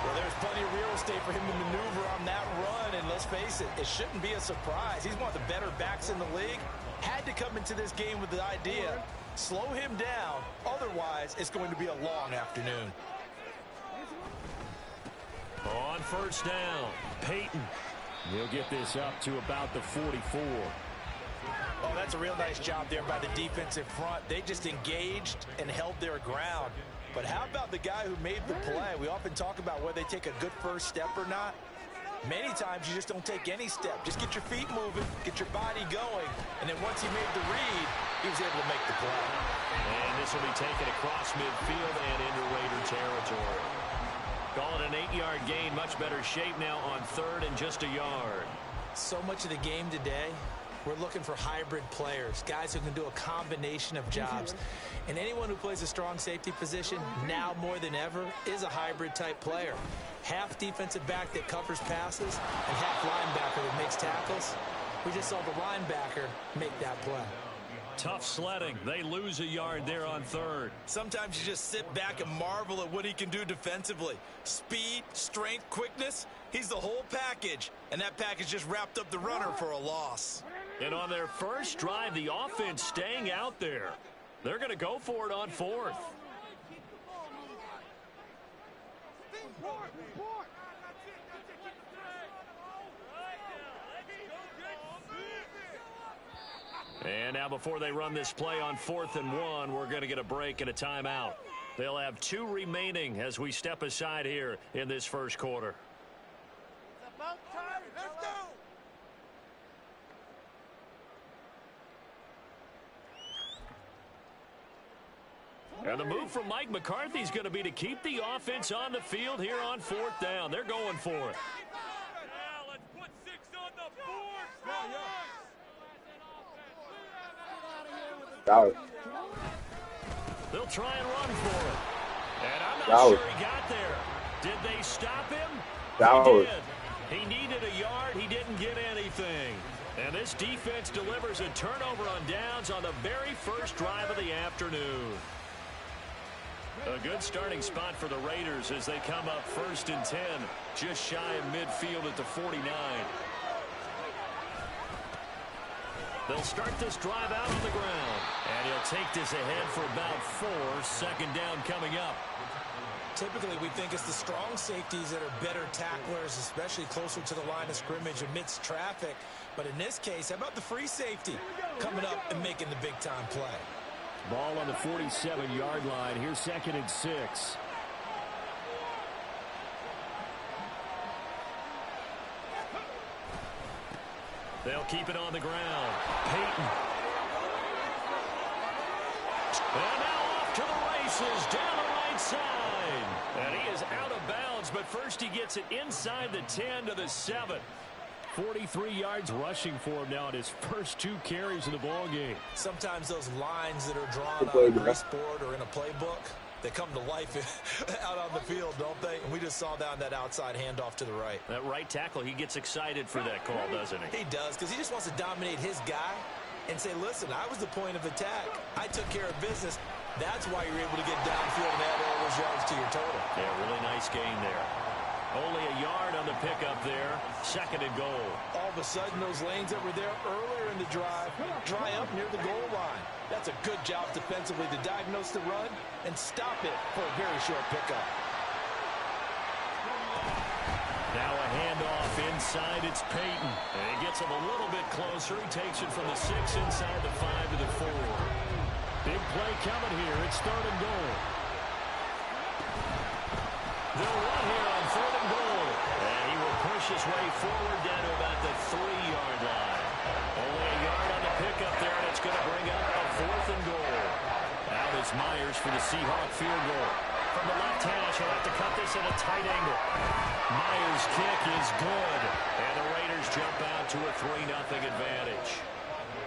Well, there's plenty of real estate for him to maneuver on that run, and let's face it, it shouldn't be a surprise. He's one of the better backs in the league. Had to come into this game with the idea, slow him down, otherwise it's going to be a long afternoon. On first down, Peyton. He'll get this up to about the 44. Oh, that's a real nice job there by the defensive front. They just engaged and held their ground. But how about the guy who made the play? We often talk about whether they take a good first step or not. Many times you just don't take any step. Just get your feet moving, get your body going, and then once he made the read, he was able to make the play. And this will be taken across midfield and into Raider territory. Call it an 8-yard gain, much better shape now on third and just a yard. So much of the game today, we're looking for hybrid players, guys who can do a combination of jobs. And anyone who plays a strong safety position, now more than ever, is a hybrid type player. Half defensive back that covers passes and half linebacker that makes tackles. We just saw the linebacker make that play. Tough sledding. They lose a yard there on third. Sometimes you just sit back and marvel at what he can do defensively. Speed, strength, quickness, he's the whole package. And that package just wrapped up the runner for a loss. And on their first drive, the offense staying out there. They're going to go for it on fourth. And now before they run this play on 4th and 1, we're going to get a break and a timeout. They'll have 2 remaining as we step aside here in this first quarter. It's about time. Let's go. And the move from Mike McCarthy is going to be to keep the offense on the field here on 4th down. They're going for it. Now let's put 6 on the board. They'll try and run for it. And I'm not sure he got there. Did they stop him? He did. He needed a yard. He didn't get anything. And this defense delivers a turnover on downs on the very first drive of the afternoon. A good starting spot for the Raiders as they come up 1st and 10, just shy of midfield at the 49. They'll start this drive out on the ground. And he'll take this ahead for about 4. 2nd down coming up. Typically, we think it's the strong safeties that are better tacklers, especially closer to the line of scrimmage amidst traffic. But in this case, how about the free safety coming up and making the big-time play? Ball on the 47-yard line. Here's 2nd and 6. They'll keep it on the ground. Peyton. And now off to the races down the right side. And he is out of bounds, but first he gets it inside the 10 to the 7. 43 yards rushing for him now in his first 2 carries of the ball game. Sometimes those lines that are drawn on a grease board or in a playbook, They come to life out on the field, don't they? And we just saw down that outside handoff to the right. That right tackle, he gets excited for that call, doesn't he? He does, because he just wants to dominate his guy and say, listen, I was the point of attack. I took care of business. That's why you're able to get downfield and add all those yards to your total. Yeah, really nice gain there. Only a yard on the pickup there. 2nd and goal. All of a sudden, those lanes that were there earlier in the drive dry up near the goal line. That's a good job defensively to diagnose the run and stop it for a very short pickup. Now a handoff inside. It's Peyton. And he gets him a little bit closer. He takes it from the 6 inside the 5 to the 4. Big play coming here. It's 3rd and goal. They'll run here on 3rd and goal. And he will push his way forward down to about the 3-yard line. Only a yard on the pickup there, and it's going to bring up a 4th and goal. Out is Myers for the Seahawk field goal. From the left hash, he'll have to cut this at a tight angle. Myers' kick is good. And the Raiders jump out to a 3-0 advantage.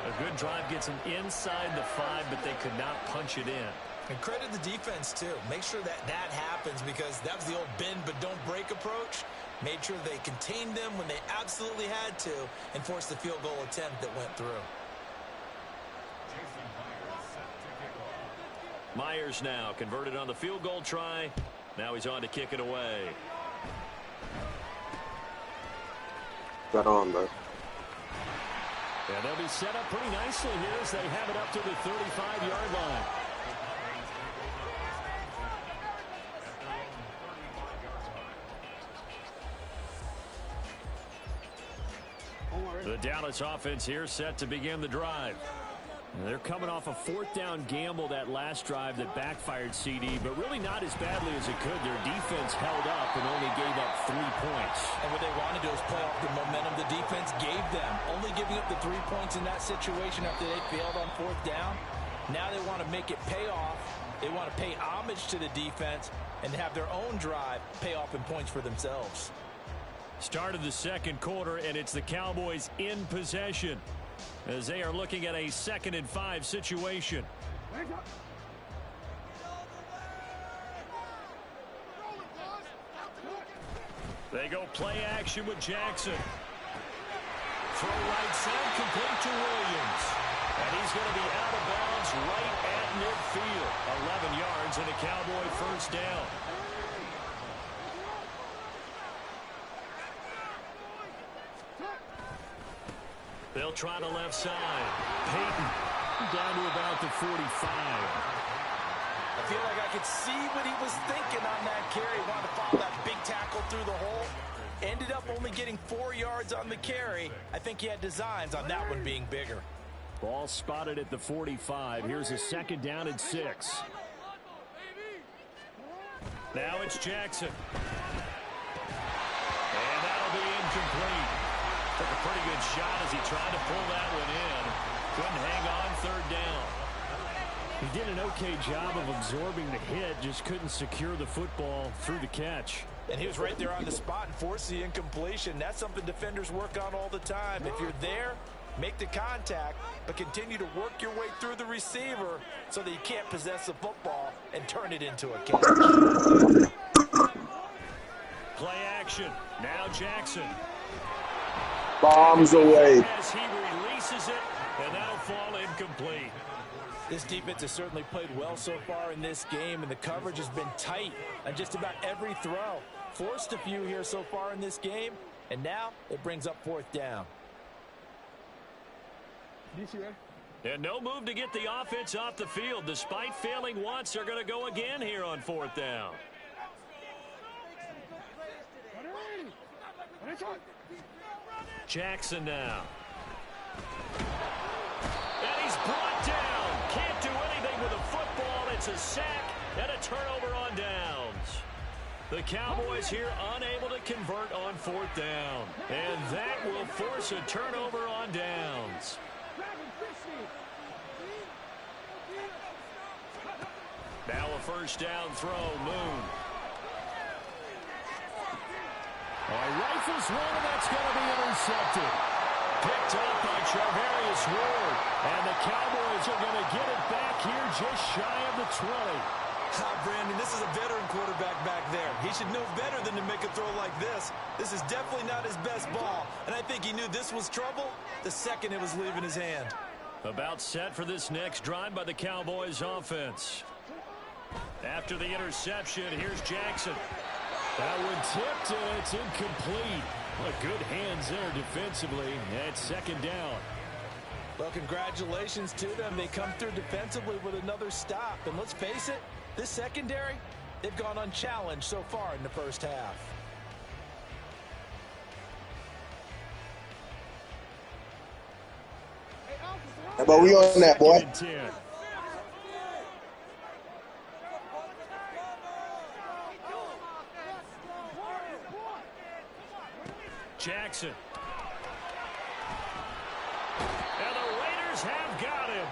A good drive gets them inside the 5, but they could not punch it in. And credit the defense, too. Make sure that happens, because that was the old bend but don't break approach. Made sure they contained them when they absolutely had to and forced the field goal attempt that went through. Myers now converted on the field goal try. Now he's on to kick it away. Got on, though. And they'll be set up pretty nicely here as they have it up to the 35-yard line. The Dallas offense here set to begin the drive. They're coming off a 4th down gamble that last drive that backfired CD, but really not as badly as it could. Their defense held up and only gave up 3 points. And what they want to do is play off the momentum the defense gave them. Only giving up the 3 points in that situation after they failed on 4th down. Now they want to make it pay off. They want to pay homage to the defense and have their own drive pay off in points for themselves. Start of the 2nd quarter, and it's the Cowboys in possession as they are looking at a 2nd and 5 situation. They go play action with Jackson. Throw right side, complete to Williams. And he's going to be out of bounds right at midfield. 11 yards and a Cowboy 1st down. They'll try the left side. Peyton down to about the 45. I feel like I could see what he was thinking on that carry. Wanted to follow that big tackle through the hole. Ended up only getting 4 yards on the carry. I think he had designs on that one being bigger. Ball spotted at the 45. Here's a 2nd down and 6. Now it's Jackson. And that'll be incomplete. Took a pretty good shot as he tried to pull that one in. Couldn't hang on 3rd down. He did an okay job of absorbing the hit, just couldn't secure the football through the catch. And he was right there on the spot and forced the incompletion. That's something defenders work on all the time. If you're there, make the contact, but continue to work your way through the receiver so that you can't possess the football and turn it into a catch. Play action. Now Jackson. Bombs away. As he releases it, and that'll fall incomplete. This defense has certainly played well so far in this game, and the coverage has been tight on just about every throw. Forced a few here so far in this game, and now it brings up 4th down. And no move to get the offense off the field. Despite failing once, they're going to go again here on 4th down. Jackson now. And he's brought down. Can't do anything with a football. It's a sack and a turnover on downs. The Cowboys here unable to convert on 4th down. And that will force a turnover on downs. Now a 1st down throw, Moon. Rifles one, and that's going to be intercepted. Picked up by Charvarius Ward. And the Cowboys are going to get it back here just shy of the 20. Brandon, this is a veteran quarterback back there. He should know better than to make a throw like this. This is definitely not his best ball, and I think he knew this was trouble the second it was leaving his hand. About set for this next drive by the Cowboys offense. After the interception, here's Jackson. That one tipped, and it's incomplete. Well, good hands there defensively at second down. Well, congratulations to them. They come through defensively with another stop. And let's face it, this secondary, they've gone unchallenged so far in the first half. But we on that, boy. Jackson. And the Raiders have got him.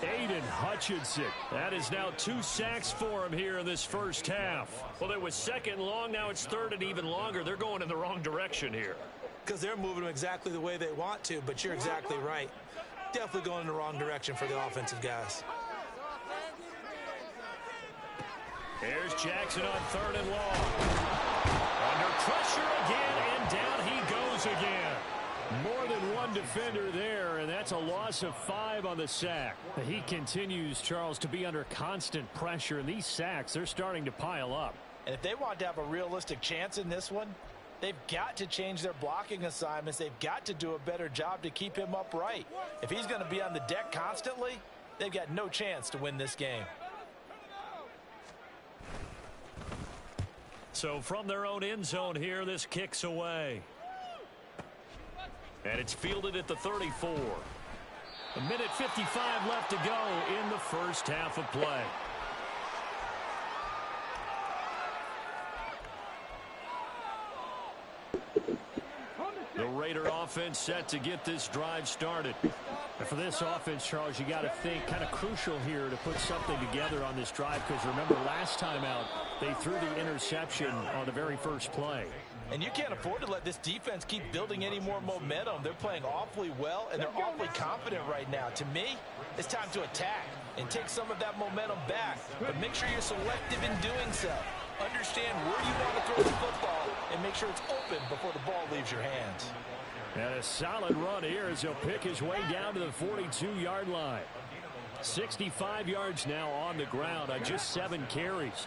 Aiden Hutchinson. That is now 2 sacks for him here in this first half. Well, it was second and long. Now it's third and even longer. They're going in the wrong direction here. Because they're moving them exactly the way they want to, but you're exactly right. Definitely going in the wrong direction for the offensive guys. Here's Jackson on third and long. Under pressure again, and down he goes again. More than one defender there, and that's a loss of 5 on the sack. He continues, Charles, to be under constant pressure, and these sacks, they're starting to pile up. And if they want to have a realistic chance in this one, they've got to change their blocking assignments. They've got to do a better job to keep him upright. If he's going to be on the deck constantly, they've got no chance to win this game. So from their own end zone here, this kicks away. And it's fielded at the 34. 1:55 left to go in the first half of play. The Raider offense set to get this drive started. And for this offense, Charles, you got to think kind of crucial here to put something together on this drive, because remember last time out they threw the interception on the very first play. And you can't afford to let this defense keep building any more momentum. They're playing awfully well, and they're awfully confident right now. To me, it's time to attack and take some of that momentum back. But make sure you're selective in doing so. Understand where you want to throw the football and make sure it's open before the ball leaves your hands. And a solid run here as he'll pick his way down to the 42-yard line. 65 yards now on the ground on just 7 carries.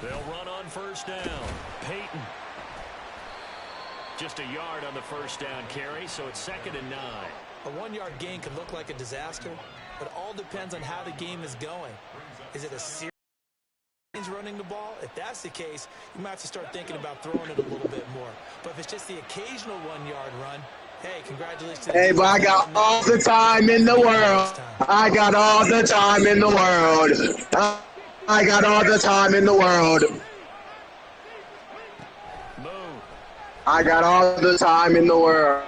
They'll run on first down. Peyton. Just a yard on the first down carry, so it's 2nd and 9. A 1-yard gain can look like a disaster, but all depends on how the game is going. Is it a serious running the ball? If that's the case, you might have to start thinking about throwing it a little bit more. But if it's just the occasional 1-yard run, hey, congratulations. Hey, but I got all the time in the world. I got all the time in the world. I got all the time in the world. I got all the time in the world.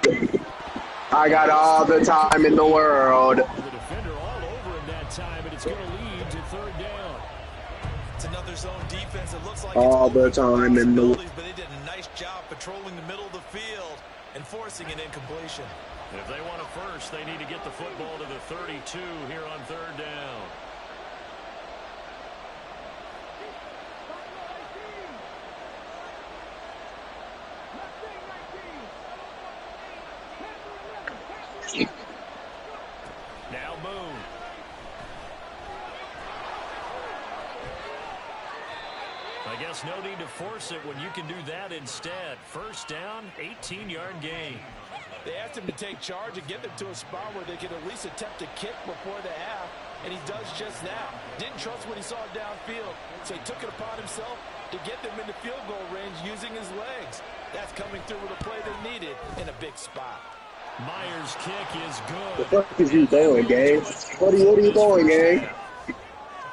I got all the time in the world. The defender all over him that time, and it's going to lead to 3rd down. It's another zone defense. It looks like all the time in the world. But they did a nice job patrolling the middle of the field and forcing an incompletion. If they want a first, they need to get the football to the 32 here on 3rd down. Now Boone. I guess no need to force it when you can do that instead. First down, 18-yard gain. They asked him to take charge and get them to a spot where they could at least attempt a kick before the half, and he does just that. Didn't trust what he saw downfield, so he took it upon himself to get them into field goal range using his legs. That's coming through with a play they needed in a big spot. Myers' kick is good. The fuck is you doing, gang? What are you doing, gang?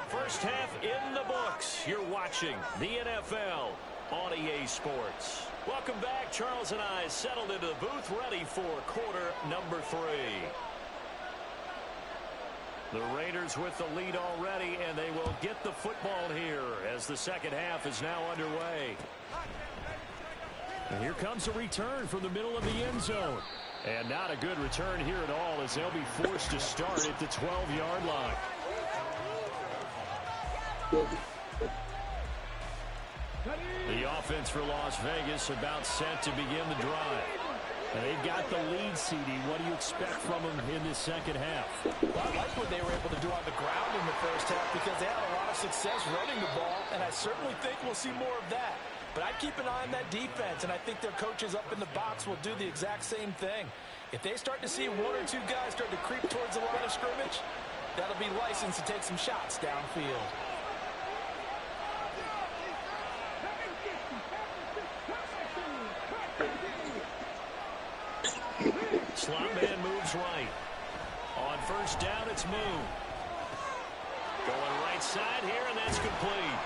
First half in the books. You're watching the NFL on EA Sports. Welcome back. Charles and I settled into the booth, ready for quarter number 3. The Raiders with the lead already, and they will get the football here as the second half is now underway. And here comes a return from the middle of the end zone. And not a good return here at all as they'll be forced to start at the 12-yard line. The offense for Las Vegas about set to begin the drive. And they've got the lead, CD. What do you expect from them in this second half? Well, I like what they were able to do on the ground in the first half because they had a lot of success running the ball, and I certainly think we'll see more of that. But I'd keep an eye on that defense, and I think their coaches up in the box will do the exact same thing. If they start to see one or two guys start to creep towards the line of scrimmage, that'll be license to take some shots downfield. Slot man moves right. On first down, it's Moon. Going right side here, and that's complete.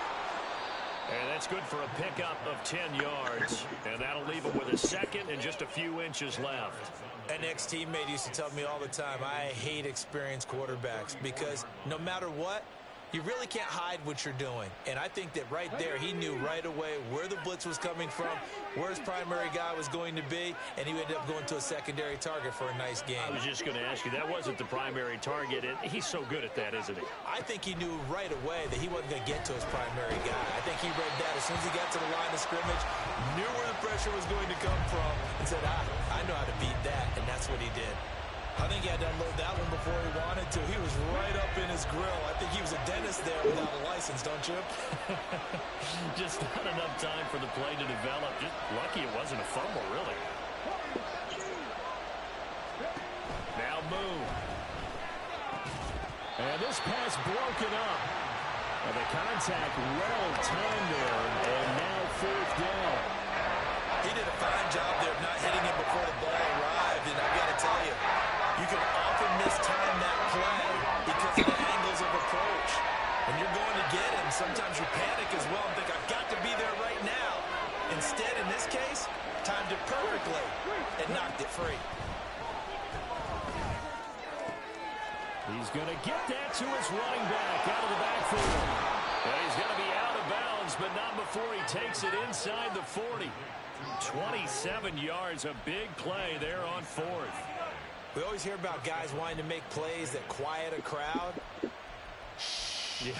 And that's good for a pickup of 10 yards. And that'll leave him with a second and just a few inches left. An ex-teammate used to tell me all the time, I hate experienced quarterbacks because no matter what, you really can't hide what you're doing. And I think that right there, he knew right away where the blitz was coming from, where his primary guy was going to be, and he ended up going to a secondary target for a nice game. I was just going to ask you, that wasn't the primary target, and he's so good at that, isn't he? I think he knew right away that he wasn't going to get to his primary guy. I think he read that as soon as he got to the line of scrimmage, knew where the pressure was going to come from, and said, I know how to beat that, and that's what he did. I think he had to unload that one before he wanted to. He was right up in his grill. I think he was a dentist there without a license, don't you? Just not enough time for the play to develop. Just lucky it wasn't a fumble, really. Now move. And this pass broken up. And the contact well timed there. And now fourth down. He did a fine job there of not hitting him before the ball arrived. And I've got to tell you, you can often mistime that play because of the angles of approach. When you're going to get him, sometimes you panic as well and think, I've got to be there right now. Instead, in this case, timed it perfectly and knocked it free. He's going to get that to his running back out of the backfield. And he's going to be out of bounds, but not before he takes it inside the 40. 27 yards, a big play there on fourth. We always hear about guys wanting to make plays that quiet a crowd. Yeah.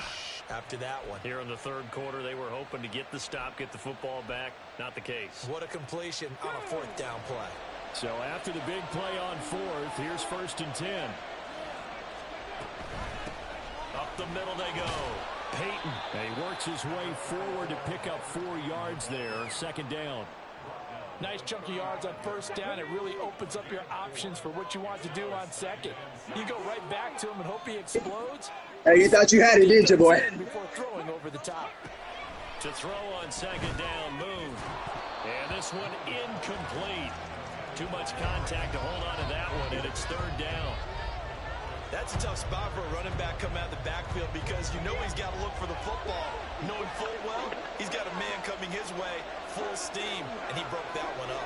After that one. Here in the third quarter, they were hoping to get the stop, get the football back. Not the case. What a completion on a fourth down play. So after the big play on fourth, here's 1st and 10. Up the middle they go. Peyton. And he works his way forward to pick up 4 yards there. 2nd down. Nice chunk of yards on first down. It really opens up your options for what you want to do on second. You go right back to him and hope he explodes. Hey, you thought you had it, didn't you, boy? Before throwing over the top. To throw on 2nd down, Moon. And this one incomplete. Too much contact to hold on to that one, and it's 3rd down. That's a tough spot for a running back coming out of the backfield because you know he's got to look for the football. Knowing full well, he's got a man coming his way, full steam, and he broke that one up.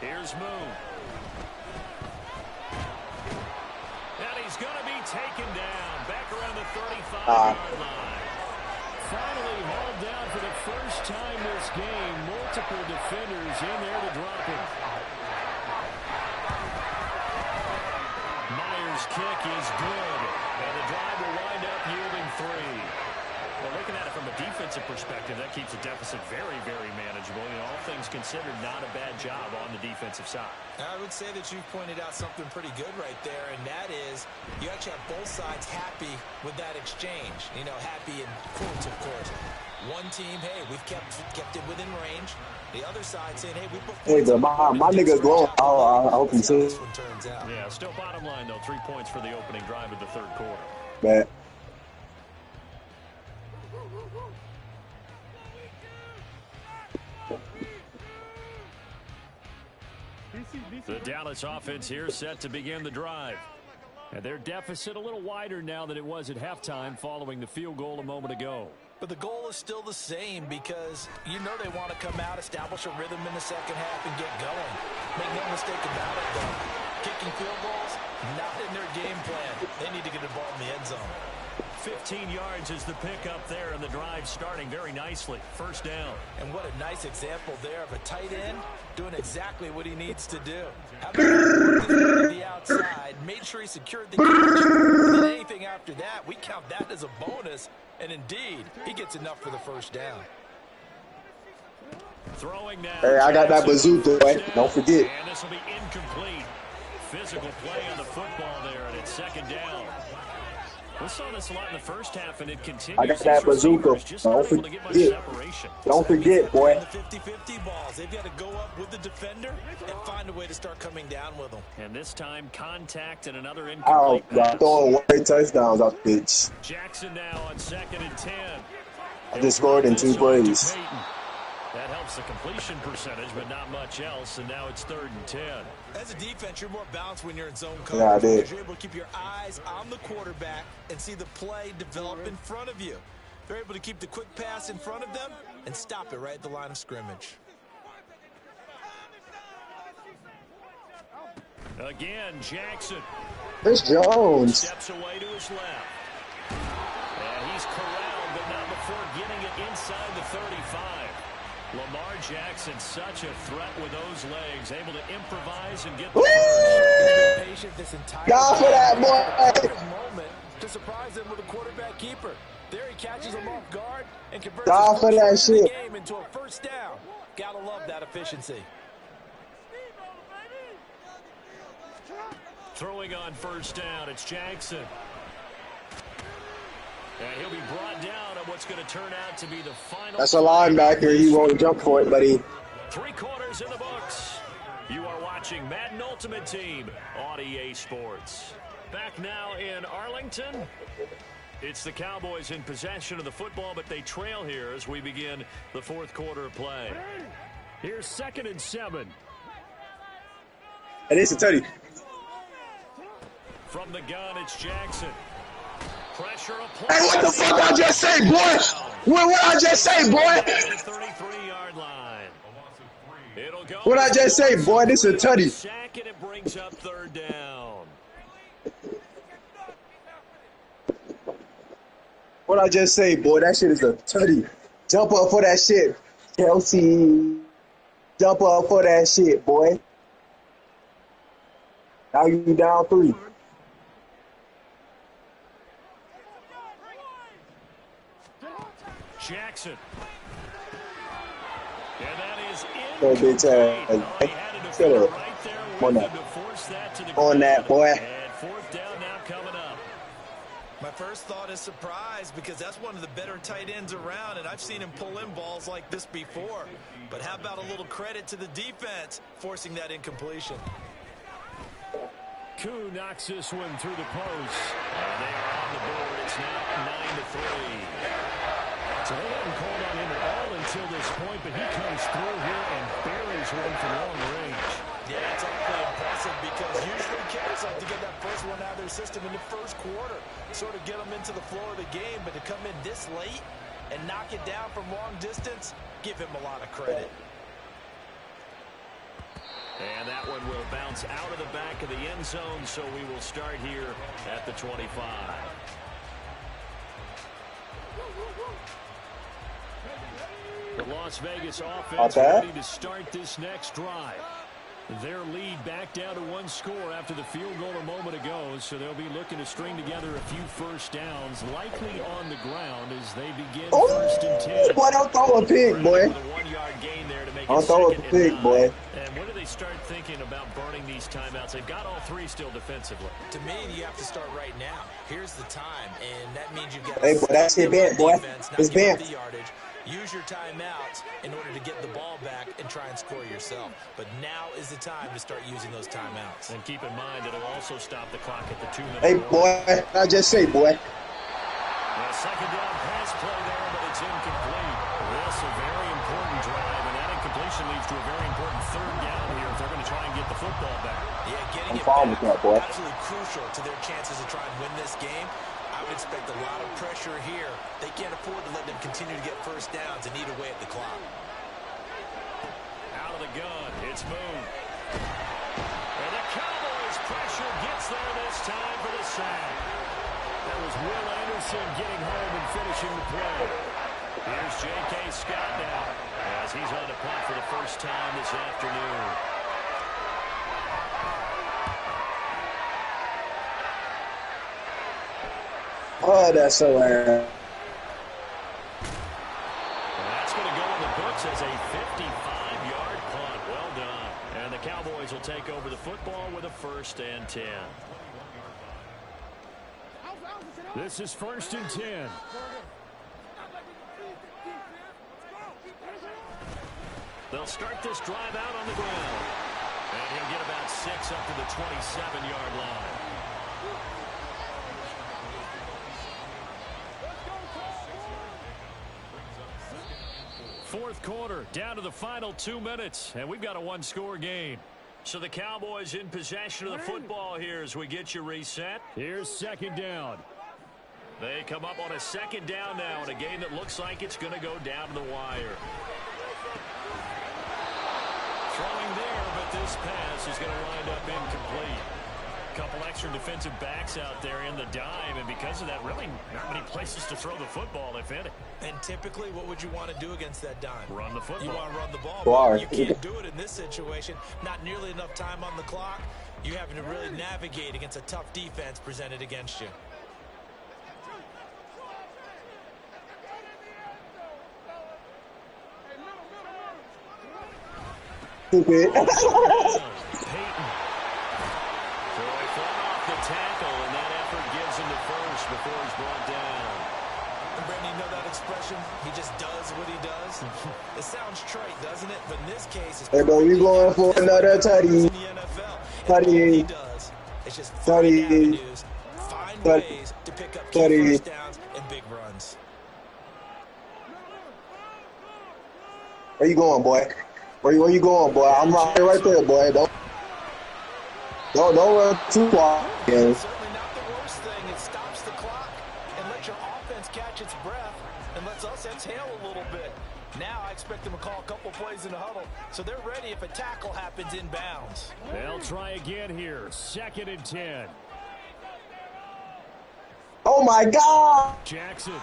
Here's Moon. And he's going to be taken down back around the 35-yard line. Finally hauled down for the first time this game. Multiple defenders in there to drop him. Myers' kick is good. And the drive will wind up yielding 3. Well, looking at it from a defensive perspective, that keeps the deficit very, very manageable. You know, all things considered, not a bad job on the defensive side. I would say that you've pointed out something pretty good right there, and that is you actually have both sides happy with that exchange. You know, happy in quotes, of course. One team, hey, we've kept it within range. The other side saying, hey, we put my nigga's glowing. I hope you see this one turns out. Yeah, still bottom line, though, 3 points for the opening drive of the third quarter. Man. The Dallas offense here set to begin the drive. And their deficit a little wider now than it was at halftime following the field goal a moment ago. But the goal is still the same because you know they want to come out, establish a rhythm in the second half, and get going. Make no mistake about it, though. Kicking field goals, Not in their game plan. They need to get the ball in the end zone. 15 yards is the pickup there, and the drive starting very nicely. First down. And what a nice example there of a tight end doing exactly what he needs to do. How about to the outside, made sure he secured the catch, and then anything after that, we count that as a bonus, and indeed, he gets enough for the first down. Throwing now. Hey, I got that bazooka, boy. Don't forget. And this will be incomplete. Physical play on the football there, and it's second down. We saw this a lot in the first half, and it continues. I got that bazooka. Don't forget. Don't forget, boy. The 50-50 balls. They've got to go up with the defender and find a way to start coming down with them. And this time, contact and another Oh, incomplete pass. throwing one touchdowns off the pitch. Jackson now on 2nd and 10. I just scored in 2 plays. That helps the completion percentage, but not much else, and now it's 3rd and 10. As a defense, you're more balanced when you're in zone coverage. Yeah, I did. Because you're able to keep your eyes on the quarterback and see the play develop in front of you. They're able to keep the quick pass in front of them and stop it right at the line of scrimmage. Again, Jackson. It's Jones. Steps away to his left. And he's corralled, but not before getting it inside the 35. Lamar Jackson, such a threat with those legs, able to improvise and get the He's been patient this entire God for that, boy. moment to surprise them with a quarterback keeper. There he catches him off guard and converts God for that his shit. game into a first down. Gotta love that efficiency. Throwing on first down, it's Jackson. And he'll be brought down on what's going to turn out to be the final. That's a linebacker. He won't jump for it, buddy. 3 quarters in the books. You are watching Madden Ultimate Team on EA Sports. Back now in Arlington. It's the Cowboys in possession of the football, but they trail here as we begin the 4th quarter of play. Here's 2nd and 7. And it's a tutty. From the gun, it's Jackson. Pressure applied. Hey, what the fuck I just say, boy? What I just say, boy? 33-yard line. It'll go. What I just say, boy? This is a tutty. Sack, and it brings up 3rd down. What I just say, boy? That shit is a tutty. Jump up for that shit, Kelsey. Jump up for that shit, boy. Now you down 3. Jackson. And that is Go bitch ass. Shut up. On that. On that, boy. And 4th down now coming up. My first thought is surprise because that's one of the better tight ends around, and I've seen him pull in balls like this before. But how about a little credit to the defense forcing that incompletion? Koo knocks this one through the post. And they are on the board. It's now 9-3. So they haven't called on him at all until this point, but he comes through here and buries one from long range. Yeah, it's awfully impressive because usually kickers like to get that first one out of their system in the first quarter, sort of get them into the flow of the game, but to come in this late and knock it down from long distance, give him a lot of credit. And that one will bounce out of the back of the end zone, so we will start here at the 25. The Las Vegas offense ready to start this next drive. Their lead back down to 1 score after the field goal a moment ago, so they'll be looking to string together a few first downs, likely on the ground as they begin 1st and 10. Boy, don't throw a pig, boy. With a 1-yard gain there to make Don't it throw a 2nd and pig, 9. boy. And when do they start thinking about burning these timeouts? They've got all 3 still defensively. To me, you have to start right now. Here's the time, and that means you've got Hey, boy, that's it, bent, boy. It's bent. Use your timeouts in order to get the ball back and try and score yourself. But now is the time to start using those timeouts. And keep in mind, it'll also stop the clock at the 2-minute Hey, mark. boy, I just say, boy. A 2nd down pass play there, but it's incomplete. This a very important drive, and that incompletion leads to a very important 3rd down here if they're going to try and get the football back. Yeah, getting I'm it fine back with that, boy. absolutely crucial to their chances to try and win this game. I would expect a lot of pressure here. They can't afford to let them continue to get first downs and eat away at the clock. Out of the gun, it's Moon. And the Cowboys' pressure gets there this time for the sack. That was Will Anderson getting home and finishing the play. Here's J.K. Scott now as he's on the punt for the first time this afternoon. Oh, that's so loud. That's going to go in the books as a 55-yard punt. Well done. And the Cowboys will take over the football with a 1st and 10. This is 1st and 10. They'll start this drive out on the ground. And he'll get about 6 up to the 27-yard line. Fourth quarter, down to the final 2 minutes, and we've got a one-score game. So the Cowboys in possession of the football here as we get you reset. Here's 2nd down. They come up on a 2nd down now in a game that looks like it's going to go down to the wire. Throwing there, but this pass is going to wind up incomplete. Couple extra defensive backs out there in the dime, and because of that, really not many places to throw the football, if any. And typically, what would you want to do against that dime? Run the football. You want to run the ball, Why? but you can't do it in this situation. Not nearly enough time on the clock. You having to really navigate against a tough defense presented against you. Stupid. Peyton. The tackle, and that effort gives him the first before he's brought down. And Brandon, you know that expression? He just does what he does. It sounds trite, doesn't it? But in this case, it's Hey, bro, we going for another tutty. in the NFL. And Tutty. all he does is just find Tutty. avenues, find ways to pick up key Tutty. first downs and big runs. Where you going, boy? Where you going, boy? I'm right there, boy. Don't run too far. Yeah. Certainly not the worst thing. It stops the clock and lets your offense catch its breath and lets us exhale a little bit. Now I expect them to call a couple plays in the huddle, so they're ready if a tackle happens inbounds. They'll try again here. 2nd and 10. Oh my God! Jackson.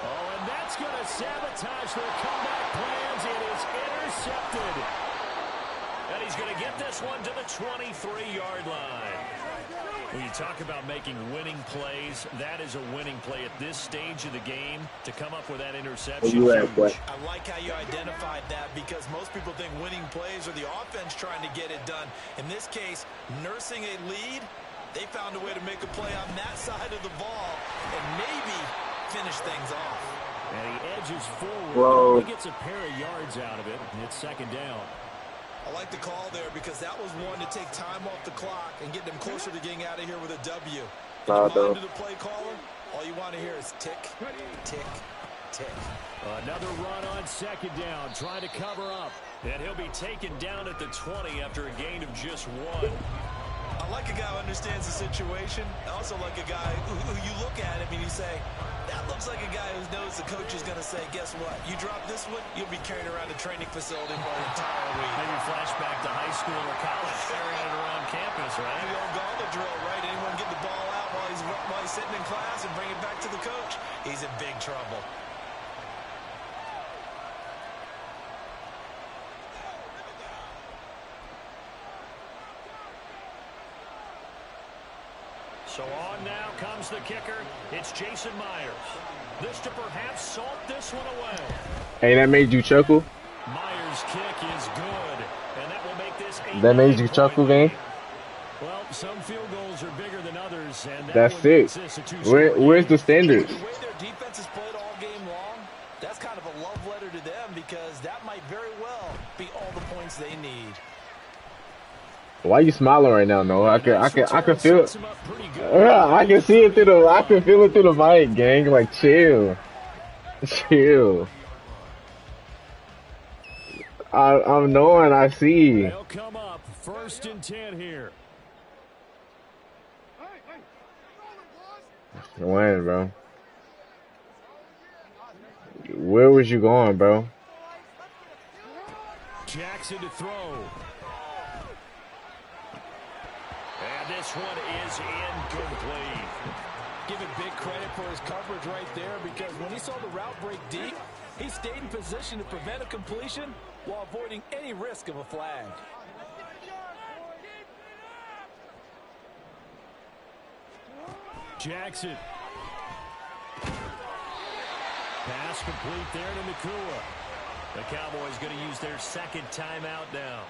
Oh, and that's going to sabotage their comeback plans. It is intercepted. And he's going to get this one to the 23-yard line. When you talk about making winning plays, that is a winning play at this stage of the game to come up with that interception. Where you at, boy? I like how you identified that because most people think winning plays are the offense trying to get it done. In this case, nursing a lead, they found a way to make a play on that side of the ball and maybe finish things off. And he edges forward. Whoa. He gets a pair of yards out of it. And it's 2nd down. I like the call there because that was one to take time off the clock and get them closer to getting out of here with a W. And you mind to the play caller, all you want to hear is tick, tick, tick. Another run on 2nd down, trying to cover up. And he'll be taken down at the 20 after a gain of just 1. I like a guy who understands the situation. I also like a guy who you look at him and you say, that looks like a guy who knows the coach is going to say, guess what? You drop this one, you'll be carrying around a training facility for an entire week. Maybe flashback to high school or college, carrying it around campus, right? The old gauntlet drill, right? Anyone get the ball out while he's sitting in class and bring it back to the coach? He's in big trouble. So on now comes the kicker. It's Jason Myers. This to perhaps salt this one away. Hey, that made you chuckle? Myers' kick is good, and that will make this That made you chuckle, game? Well, some field goals are bigger than others, and That's it. Where's the standards? The way their defense has played all game long, that's kind of a love letter to them because that might very well be all the points they need. Why are you smiling right now, Noah? I can feel it. I can see it through I can feel it through the mic, gang. Like, chill. Chill. I'm knowing, I see. They'll come up 1st and 10 here. When, bro? Where was you going, bro? Jackson to throw. And this one is incomplete. Give it big credit for his coverage right there, because when he saw the route break deep, he stayed in position to prevent a completion while avoiding any risk of a flag. Jackson. Pass complete there to Nakua. The Cowboys going to use their second timeout now,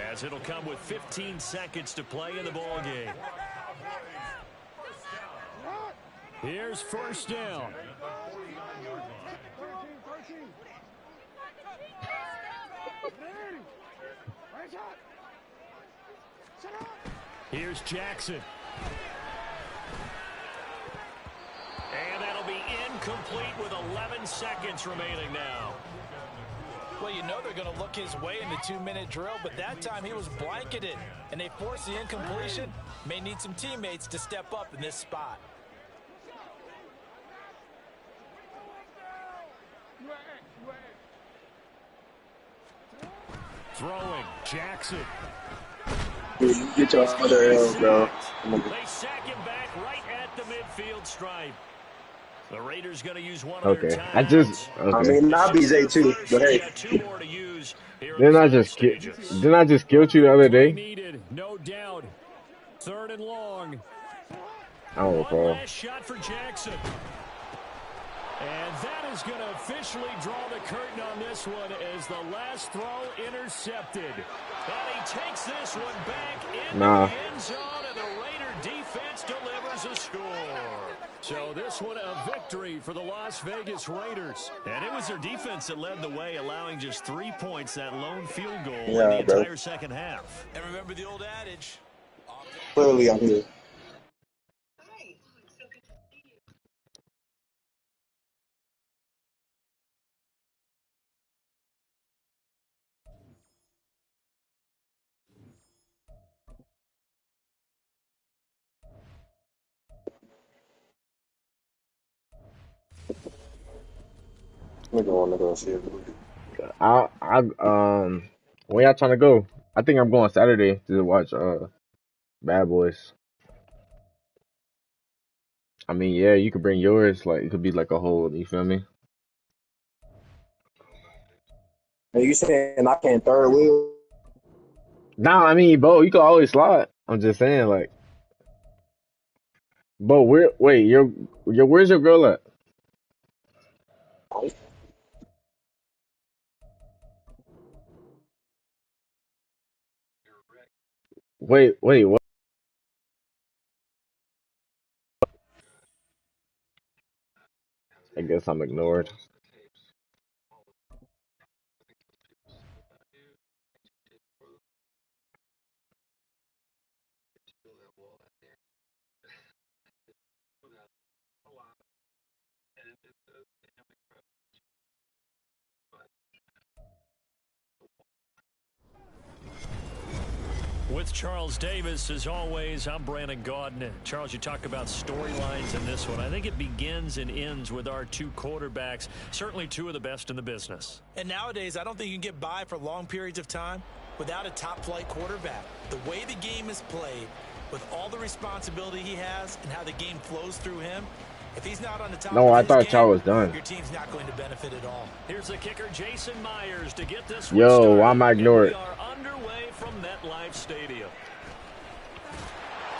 as it'll come with 15 seconds to play in the ball game. Here's first down. Here's Jackson. And that'll be incomplete with 11 seconds remaining now. Well, you know they're going to look his way in the 2-minute drill, but that time he was blanketed, and they forced the incompletion. May need some teammates to step up in this spot. Throwing, Jackson. Get your other L, bro. They sack him back right at the midfield stripe. The Raiders going to use one of their timeouts. I mean, not BJ too, but hey. Didn't I just kill you the other day? Needed, no doubt. Third and long. I don't recall. Last shot for Jackson. And that is going to officially draw the curtain on this one as the last throw intercepted. And he takes this one back in the end zone, and the Raider defense delivers a score. So this one a victory for the Las Vegas Raiders. And it was their defense that led the way, allowing just 3 points, that lone field goal in the entire second half. And remember the old adage. Clearly, I'm here. When y'all trying to go? I think I'm going Saturday to watch Bad Boys. I mean, yeah, you could bring yours. Like, it could be like a whole. You feel me? Are you saying I can't third wheel? Nah, I mean, Bo, you can always slide. I'm just saying, like, Bo, where's your girl at? Wait, what? I guess I'm ignored. With Charles Davis, as always, I'm Brandon Gaudin. Charles, you talk about storylines in this one. I think it begins and ends with our two quarterbacks, certainly two of the best in the business. And nowadays, I don't think you can get by for long periods of time without a top-flight quarterback. The way the game is played, with all the responsibility he has and how the game flows through him, if he's not on the top No, I thought game, y'all was done. Your team's not going to benefit at all. Here's the kicker, Jason Myers, to get this one started. Yo, why am I ignored? We are underway from MetLife Stadium.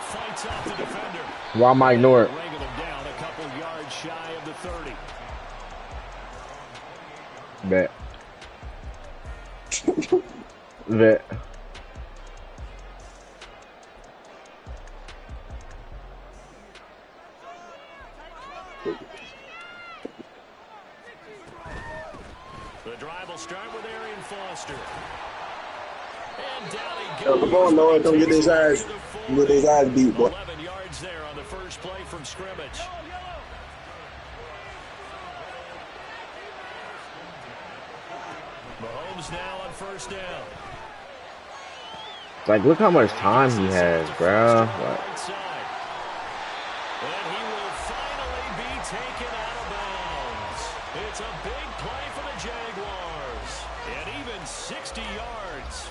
Fights off the defender. Why am I ignored? Wrangle him down a couple yards shy of the 30. Bet. The drive will start with Arian Foster. And down he goes. Come on, Noah, don't get his eyes. Get his eyes beat, boy. 11 yards there on the first play from scrimmage. Mahomes now on first down. Like, look how much time he has, bro. Like, and he will finally be taken out of bounds. It's a big play for the Jaguars. And even 60 50 yards.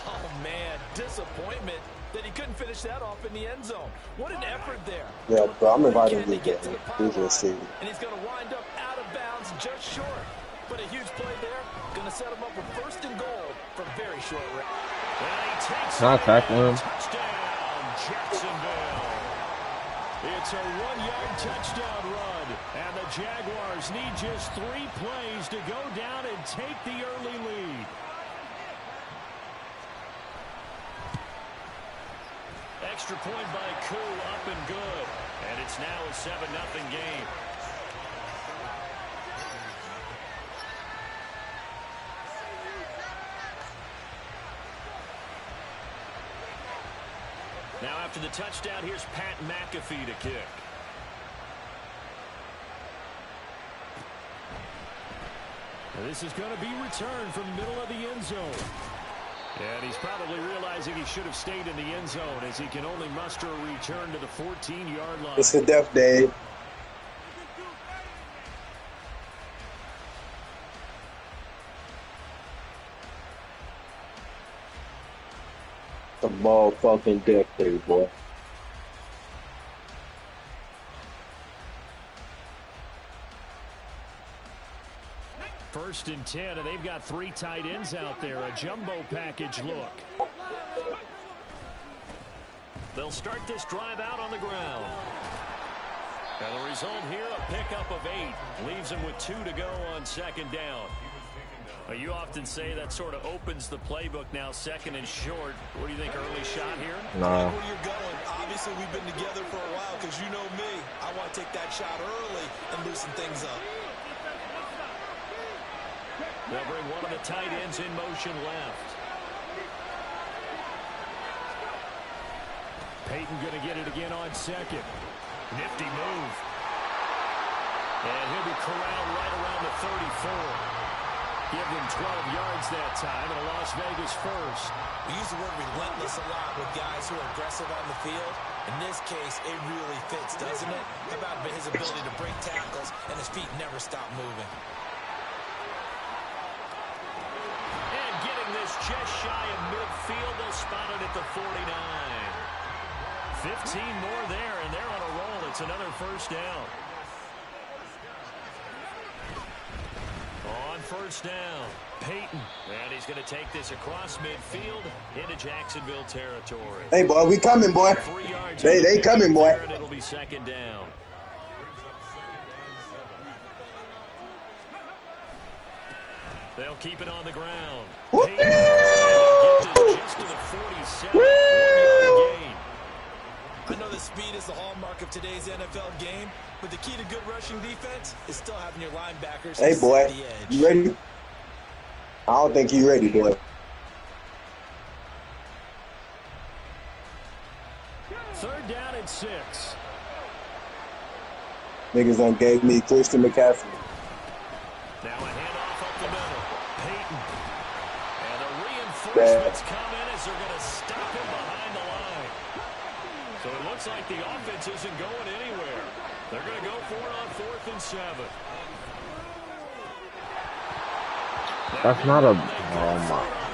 Oh, man, disappointment that he couldn't finish that off in the end zone. What an effort there. Yeah, bro, I'm inviting To you get to to the the pylon, see. and he's going to wind up out of bounds just short. But a huge play there, going to set him up with first and goal from very short range. And he takes Can I tackle him? touchdown, Jacksonville. It's a 1-yard touchdown run, and the Jaguars need just 3 plays to go down and take the early lead. Extra point by Koo, up and good. And it's now a 7-0 game. Now after the touchdown, here's Pat McAfee to kick. And this is going to be returned from the middle of the end zone. And he's probably realizing he should have stayed in the end zone as he can only muster a return to the 14-yard line. It's a death day. The motherfucking death day, boy. First and 10, and they've got 3 tight ends out there. A jumbo package look. They'll start this drive out on the ground. And the result here, a pickup of 8. Leaves them with 2 to go on second down. Well, you often say that sort of opens the playbook now, second and short. What do you think, early shot here? No. Where you're going. Obviously, we've been together for a while because you know me. I want to take that shot early and loosen things up. They'll bring one of the tight ends in motion left. Peyton going to get it again on second. Nifty move. And he'll be corralled right around the 34. Give them 12 yards that time, and a Las Vegas first. We use the word relentless a lot with guys who are aggressive on the field. In this case, it really fits, doesn't it? How about his ability to break tackles and his feet never stop moving? And getting this just shy of midfield, they'll spot it at the 49. 15 more there, and they're on a roll. It's another first down. On first down, Peyton. And he's going to take this across midfield into Jacksonville territory. Hey, boy, we coming, boy. 3 yards. They coming, boy. And it'll be second down. They'll keep it on the ground. Peyton, just to the 47. 1-yard gain. I know the speed is the hallmark of today's NFL game, but the key to good rushing defense is still having your linebackers Hey, boy, set the edge. you ready? I don't think you ready, boy. Third down and 6. Niggas done gave me Christian McCaffrey. Now a handoff up the middle. Peyton. And the reinforcements come in as they're going to stop him behind the line. So it looks like the offense isn't going anywhere. They're going to go for it on 4th and 7. That's not a... Oh, my